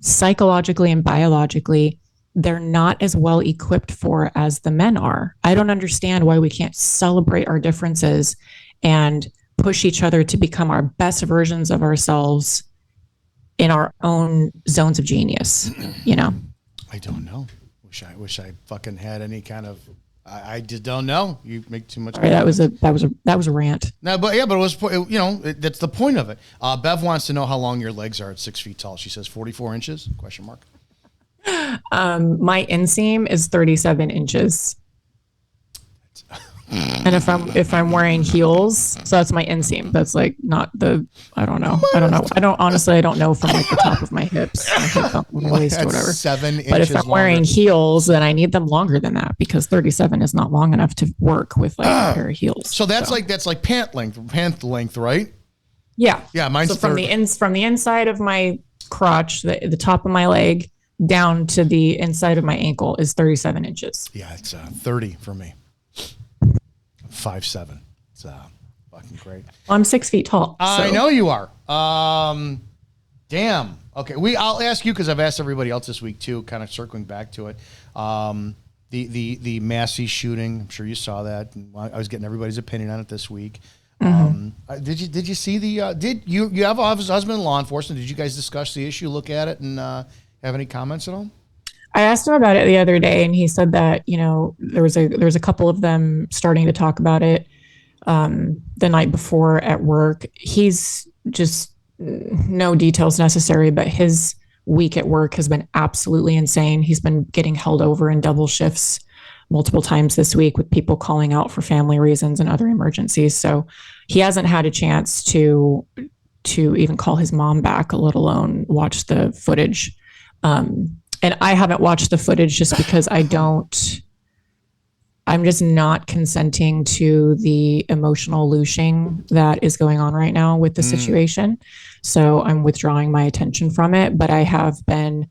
psychologically and biologically they're not as well equipped for as the men are? I don't understand why we can't celebrate our differences and push each other to become our best versions of ourselves in our own zones of genius, you know? I don't know. Wish I fucking had any kind of I just don't know. You make too much. Sorry, that was a rant. No, but it was, that's the point of it. Bev wants to know how long your legs are at 6 feet tall. She says 44 inches, question mark. My inseam is 37 inches. And if I'm wearing heels, so that's my inseam. That's like not the, I don't know. I don't know from like the top of my hips, my hip up, my waist, or whatever. 7 inches. But if I'm wearing heels, then I need them longer than that because 37 is not long enough to work with like a pair of heels. So that's like pant length, right? Yeah. Yeah, mine's so from the inside of my crotch, the top of my leg down to the inside of my ankle is 37 inches. Yeah, it's 30 for me. 5'7". It's fucking great. Well, I'm 6 feet tall. I know you are. Damn. Okay, I'll ask you because I've asked everybody else this week too. Kind of circling back to it. The Massey shooting. I'm sure you saw that. I was getting everybody's opinion on it this week. Mm-hmm. Did you see the? Did you have a husband in law enforcement? Did you guys discuss the issue? Look at it and have any comments at all? I asked him about it the other day, and he said that there was a couple of them starting to talk about it the night before at work. He's just no details necessary, but his week at work has been absolutely insane. He's been getting held over in double shifts multiple times this week with people calling out for family reasons and other emergencies. So he hasn't had a chance to even call his mom back, let alone watch the footage. And I haven't watched the footage just because I'm just not consenting to the emotional looshing that is going on right now with the situation. So I'm withdrawing my attention from it. But I have been,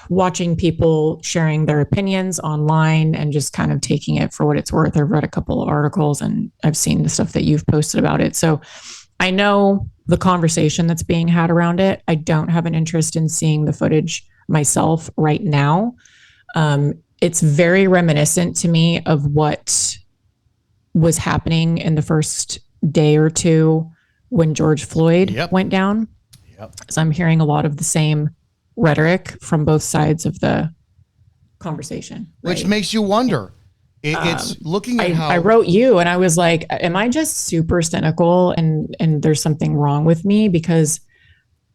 watching people sharing their opinions online and just kind of taking it for what it's worth. I've read a couple of articles and I've seen the stuff that you've posted about it. So I know the conversation that's being had around it. I don't have an interest in seeing the footage myself right now. It's very reminiscent to me of what was happening in the first day or two when George Floyd went down. So I'm hearing a lot of the same rhetoric from both sides of the conversation. Which makes you wonder. It's looking at how I wrote you and I was like, am I just super cynical and there's something wrong with me? Because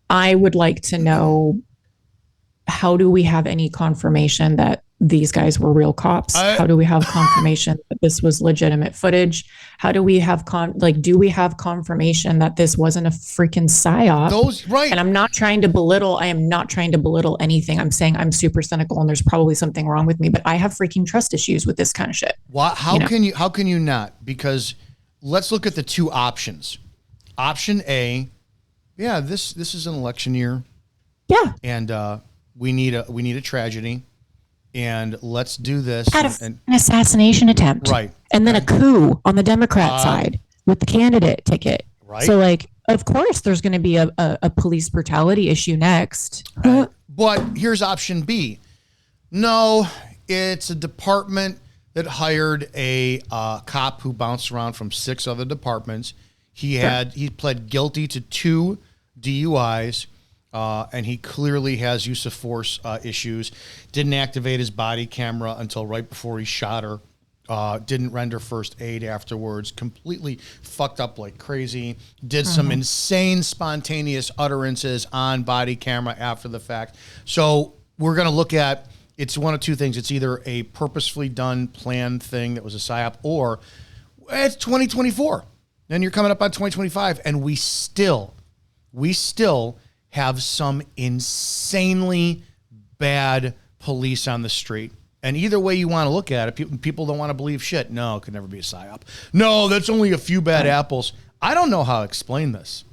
I would like to know, how do we have any confirmation that these guys were real cops? How do we have confirmation that this was legitimate footage? How do we have do we have confirmation that this wasn't a freaking psyop? Right. And I am not trying to belittle anything. I'm saying I'm super cynical and there's probably something wrong with me, but I have freaking trust issues with this kind of shit. How can you not? Because let's look at the two options. Option A, this is an election year. Yeah. And we need a tragedy. And let's do this. An assassination attempt. Right. And then a coup on the Democrat side with the candidate ticket. Right. So, of course, there's going to be a police brutality issue next. But here's option B. No, it's a department that hired a cop who bounced around from 6 other departments. He pled guilty to 2 DUIs. And he clearly has use of force issues. Didn't activate his body camera until right before he shot her. Didn't render first aid afterwards. Completely fucked up like crazy. Did some insane spontaneous utterances on body camera after the fact. So we're going to look at, it's one of two things. It's either a purposefully done, planned thing that was a psyop, or it's 2024. Then you're coming up on 2025, and we still have some insanely bad police on the street. And either way you want to look at it, people don't want to believe shit. No, it could never be a psyop. No, that's only a few bad apples. I don't know how to explain this.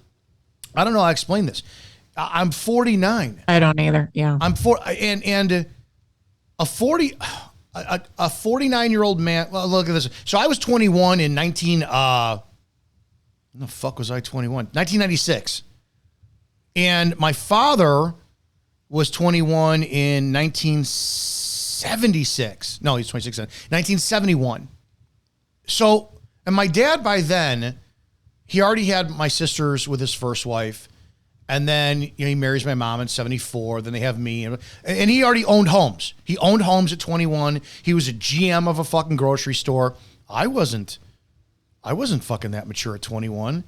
I'm 49. I don't either. Yeah. I'm a 49-year-old man. Well, look at this. So I was 21 in when the fuck was I 21? 1996. And my father was 21 in 1976. No, he's 26. 1971. So, and my dad by then, he already had my sisters with his first wife. And then he marries my mom at 74. Then they have me. And he already owned homes. He owned homes at 21. He was a GM of a fucking grocery store. I wasn't fucking that mature at 21.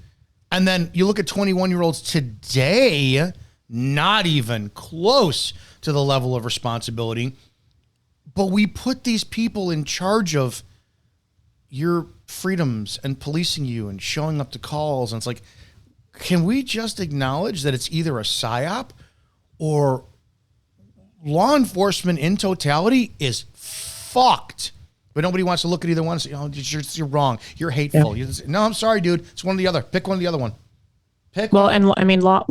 And then you look at 21-year-olds today, not even close to the level of responsibility. But we put these people in charge of your freedoms and policing you and showing up to calls. And it's like, can we just acknowledge that it's either a psyop or law enforcement in totality is fucked? But nobody wants to look at either one and say, oh, you're wrong. You're hateful. Yeah. No, I'm sorry, dude. It's one or the other. Pick one or the other one. Well, and I mean, law.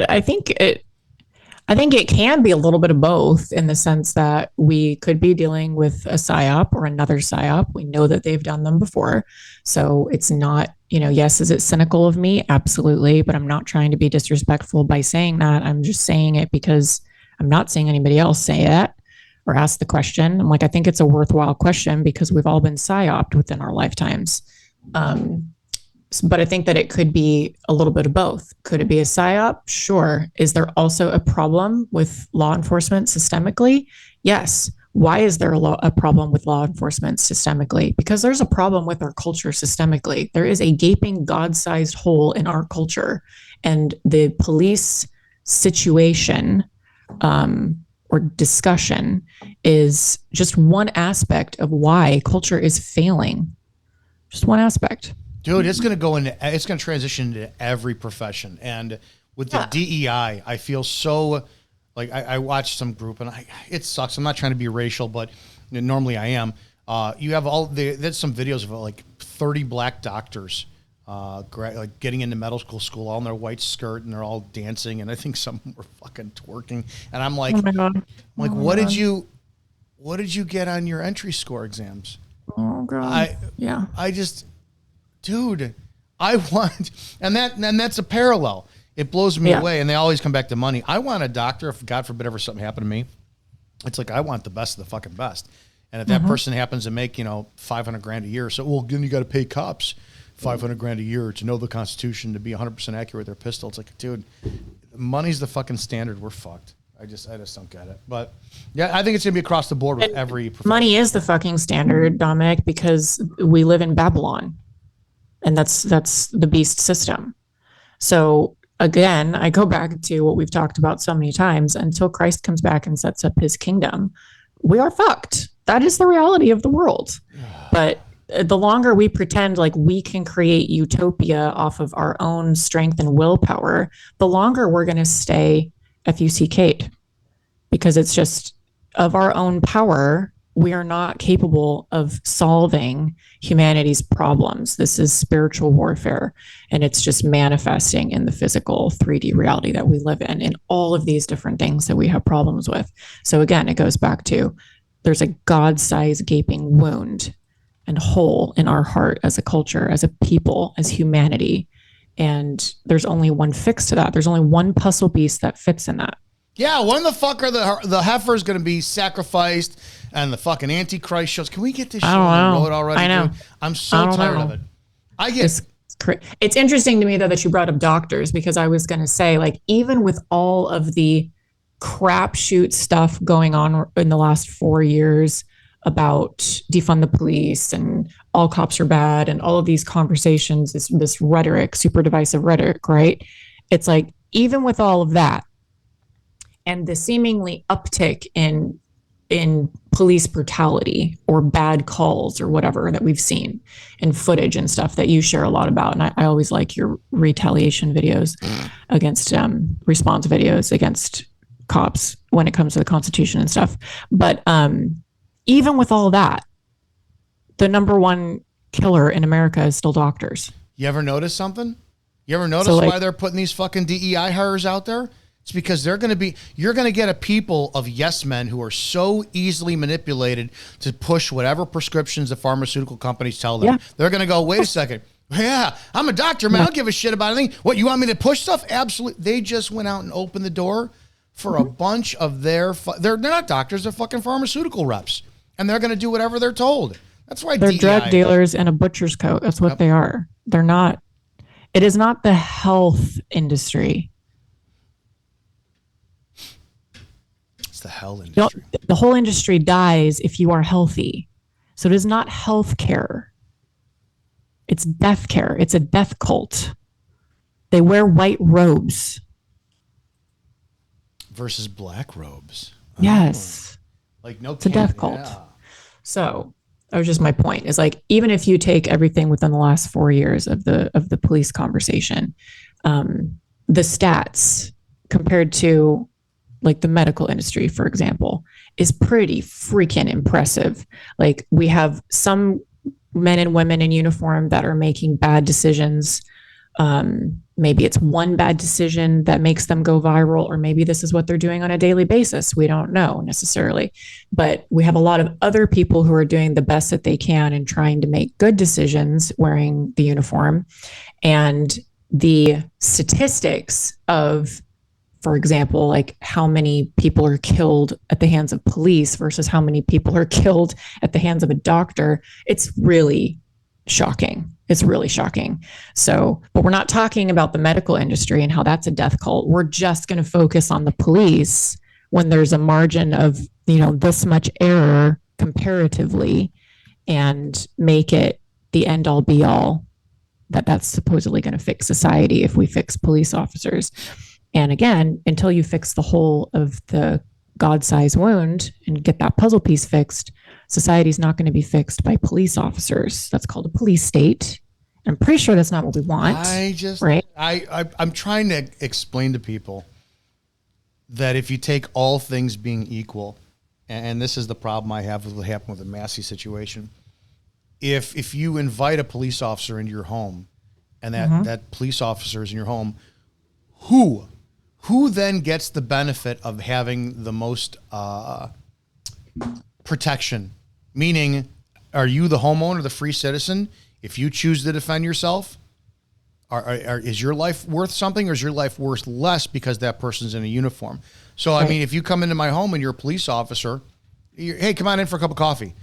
I think it can be a little bit of both in the sense that we could be dealing with a psyop or another psyop. We know that they've done them before. So it's not, yes, is it cynical of me? Absolutely. But I'm not trying to be disrespectful by saying that. I'm just saying it because I'm not seeing anybody else say that or ask the question. I'm like, I think it's a worthwhile question because we've all been psyoped within our lifetimes. But I think that it could be a little bit of both. Could it be a psyop? Sure. Is there also a problem with law enforcement systemically? Yes. Why is there a problem with law enforcement systemically? Because there's a problem with our culture systemically. There is a gaping God-sized hole in our culture. And the police situation or discussion is just one aspect of why culture is failing. Just one aspect. Dude, it's going to transition into every profession. And with the DEI, I feel so like I watched some group and it sucks. I'm not trying to be racial, but normally I am. You have there's some videos of like 30 black doctors like getting into medical school all in their white skirt and they're all dancing. And I think some were fucking twerking. And I'm like, what did you get on your entry score exams? Oh God. Dude, I want, and that's a parallel. It blows me away, and they always come back to money. I want a doctor, if God forbid ever something happened to me, it's like I want the best of the fucking best. And if that person happens to make, $500,000 a year, so, well, then you got to pay cops $500,000 a year to know the Constitution, to be 100% accurate with their pistol. It's like, dude, money's the fucking standard. We're fucked. I just don't get it. But yeah, I think it's gonna be across the board with every profession. Money is the fucking standard, Dominic, because we live in Babylon. And that's the beast system. So again, I go back to what we've talked about so many times. Until Christ comes back and sets up his kingdom, we are fucked. That is the reality of the world. But the longer we pretend like we can create utopia off of our own strength and willpower, the longer we're going to stay FUCK'd, because it's just of our own power. We are not capable of solving humanity's problems. This is spiritual warfare, and it's just manifesting in the physical 3D reality that we live in all of these different things that we have problems with. So again, it goes back to there's a God-sized gaping wound and hole in our heart as a culture, as a people, as humanity. And there's only one fix to that. There's only one puzzle piece that fits in that. Yeah, when the fuck are the heifer is going to be sacrificed and the fucking Antichrist shows? Can we get this show on the road already? I know. Dude? I'm so tired of it. It's interesting to me, though, that you brought up doctors, because I was going to say, like, even with all of the crapshoot stuff going on in the last 4 years about defund the police and all cops are bad and all of these conversations, this rhetoric, super divisive rhetoric, right? It's like, even with all of that, and the seemingly uptick in police brutality or bad calls or whatever that we've seen in footage and stuff that you share a lot about. And I always like your retaliation videos against response videos against cops when it comes to the Constitution and stuff. But even with all that, the number one killer in America is still doctors. You ever notice something? You ever notice why they're putting these fucking DEI hires out there? It's because you're going to get a people of yes men who are so easily manipulated to push whatever prescriptions the pharmaceutical companies tell them. Yeah. They're going to go, wait a second. Yeah, I'm a doctor, man. I don't give a shit about anything. What, you want me to push stuff? Absolutely. They just went out and opened the door for a bunch of they're not doctors, they're fucking pharmaceutical reps. And they're going to do whatever they're told. That's why they're drug dealers in a butcher's coat. That's what they are. They're not. It is not the health industry It's the hell You know, industry. the whole industry dies if you are healthy. So it is not health care. It's death care. It's a death cult. They wear white robes. Versus black robes. Yes. Like no, it's a death cult. Yeah. So that was just my point. Is like even if you take everything within the last 4 years of the police conversation, the stats compared to like the medical industry, for example, is pretty freaking impressive. Like we have some men and women in uniform that are making bad decisions. Maybe it's one bad decision that makes them go viral, or maybe this is what they're doing on a daily basis. We don't know necessarily, but we have a lot of other people who are doing the best that they can and trying to make good decisions wearing the uniform. And the statistics of, for example, like how many people are killed at the hands of police versus how many people are killed at the hands of a doctor, it's really shocking. It's really shocking. So, but we're not talking about the medical industry and how that's a death cult. We're just going to focus on the police when there's a margin of, this much error comparatively, and make it the end all be all that's supposedly going to fix society if we fix police officers. And again, until you fix the whole of the God-sized wound and get that puzzle piece fixed, society's not going to be fixed by police officers. That's called a police state. I'm pretty sure that's not what we want. I'm trying to explain to people that if you take all things being equal, and this is the problem I have with what happened with the Massey situation, if you invite a police officer into your home, and that police officer is in your home, who then gets the benefit of having the most protection? Meaning, are you the homeowner, the free citizen? If you choose to defend yourself, is your life worth something, or is your life worth less because that person's in a uniform? So, I mean, if you come into my home and you're a police officer, hey, come on in for a cup of coffee,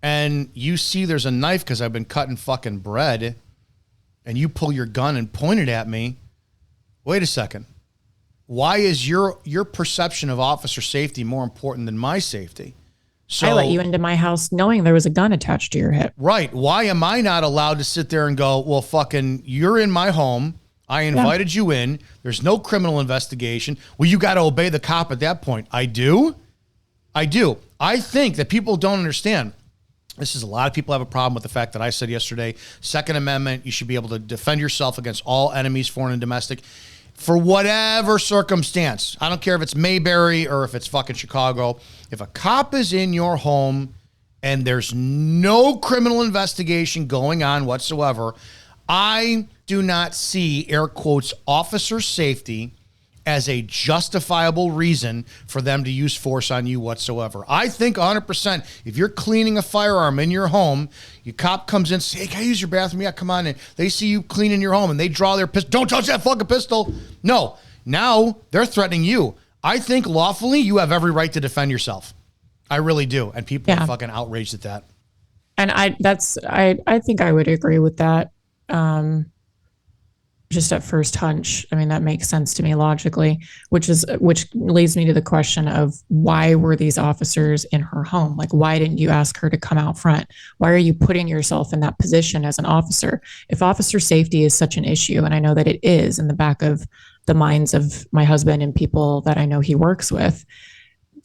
and you see there's a knife because I've been cutting fucking bread, and you pull your gun and point it at me, wait a second. Why is your perception of officer safety more important than my safety? So, I let you into my house knowing there was a gun attached to your hip. Right. Why am I not allowed to sit there and go, well, fucking, you're in my home. I invited you in. There's no criminal investigation. Well, you got to obey the cop at that point. I do. I think that people don't understand. This is a lot of people have a problem with the fact that I said yesterday, Second Amendment, you should be able to defend yourself against all enemies, foreign and domestic, for whatever circumstance. I don't care if it's Mayberry or if it's fucking Chicago. If a cop is in your home and there's no criminal investigation going on whatsoever, I do not see, air quotes, officer safety as a justifiable reason for them to use force on you whatsoever. I think 100%, if you're cleaning a firearm in your home, your cop comes in, say, hey, can I use your bathroom? Yeah, come on in. They see you cleaning your home and they draw their pistol. Don't touch that fucking pistol. No, now they're threatening you. I think lawfully you have every right to defend yourself. I really do. And people are fucking outraged at that. And I think I would agree with that. Just at first hunch, I mean, that makes sense to me logically, which leads me to the question of why were these officers in her home? Like, why didn't you ask her to come out front? Why are you putting yourself in that position as an officer? If officer safety is such an issue, and I know that it is in the back of the minds of my husband and people that I know he works with,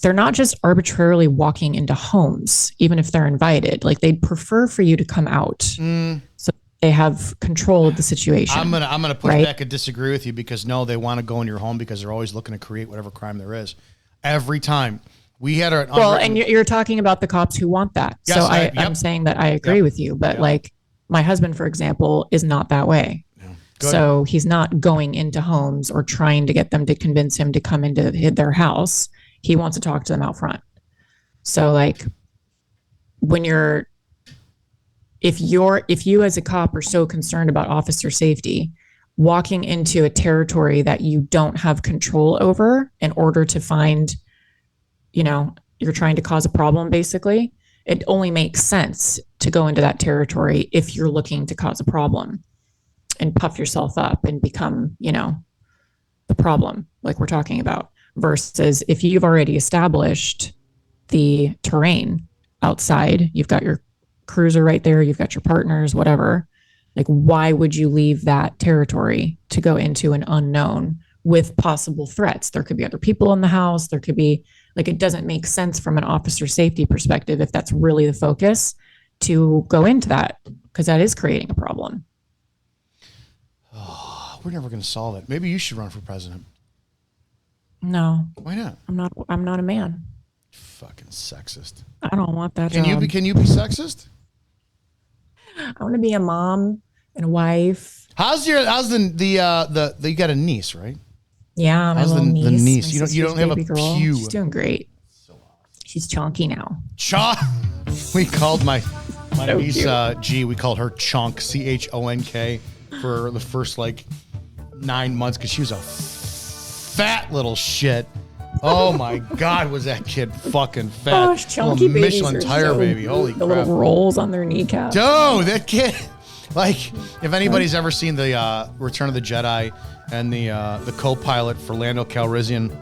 they're not just arbitrarily walking into homes, even if they're invited. Like, they'd prefer for you to come out. So they have control of the situation. I'm gonna push back and disagree with you, because no, they want to go in your home because they're always looking to create whatever crime there is. Every time we had our and you're talking about the cops who want that. Yes, so I'm saying that I agree with you, but like my husband, for example, is not that way. So he's not going into homes or trying to get them to convince him to come into their house. He wants to talk to them out front. So like if you as a cop are so concerned about officer safety, walking into a territory that you don't have control over in order to find, you're trying to cause a problem, basically, it only makes sense to go into that territory if you're looking to cause a problem and puff yourself up and become, the problem like we're talking about. versus if you've already established the terrain outside, you've got your cruiser right there, you've got your partners, whatever. Like, why would you leave that territory to go into an unknown with possible threats? There could be other people in the house. There could be, like, it doesn't make sense from an officer safety perspective if that's really the focus to go into that, because that is creating a problem. Oh, we're never going to solve it. Maybe you should run for president. No. Why not? I'm not a man. Fucking sexist. I don't want that Can job. you be sexist? I want to be a mom and a wife. How's the you got a niece, right? Yeah, my how's little the niece. You don't have a girl. pew. She's doing great. She's chunky now. We called my So niece cute. G. We called her Chonk, CHONK, for the first 9 months because she was a fat little shit. Oh my God, was that kid fucking fat? Gosh, chunky little babies Michelin are tire so baby. cute. Holy the crap! little rolls on their kneecaps. Dude, that kid. If anybody's ever seen the Return of the Jedi and the co-pilot for Lando Calrissian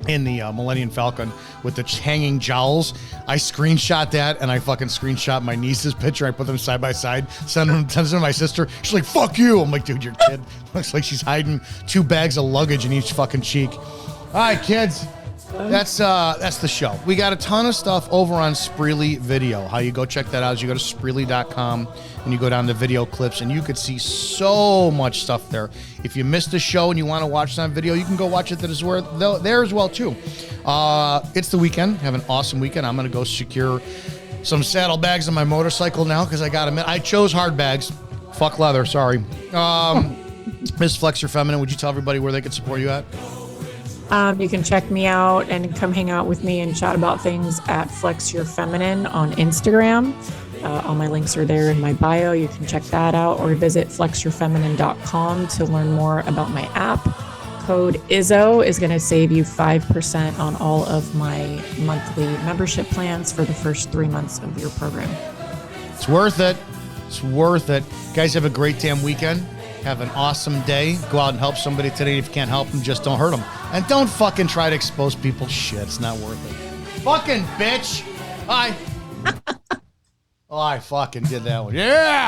in the Millennium Falcon with the hanging jowls, I screenshot that and I fucking screenshot my niece's picture. I put them side by side, send them to my sister. She's like, "Fuck you!" I'm like, "Dude, your kid looks like she's hiding 2 bags of luggage in each fucking cheek." All right, kids. That's the show. We got a ton of stuff over on Spreely Video. How you go check that out is you go to Spreely.com and you go down to video clips and you could see so much stuff there. If you missed the show and you want to watch that video, you can go watch it there as well too. It's the weekend. Have an awesome weekend. I'm going to go secure some saddlebags on my motorcycle now because I chose hard bags. Fuck leather, sorry. Miss Flex Your Feminine, would you tell everybody where they could support you at? You can check me out and come hang out with me and chat about things at Flex Your Feminine on Instagram. All my links are there in my bio. You can check that out or visit flexyourfeminine.com to learn more about my app. Code IZZO is going to save you 5% on all of my monthly membership plans for the first 3 months of your program. It's worth it. It's worth it. Guys, have a great damn weekend. Have an awesome day. Go out and help somebody today. If you can't help them, just don't hurt them. And don't fucking try to expose people's shit. It's not worth it. Fucking bitch. I fucking did that one. Yeah.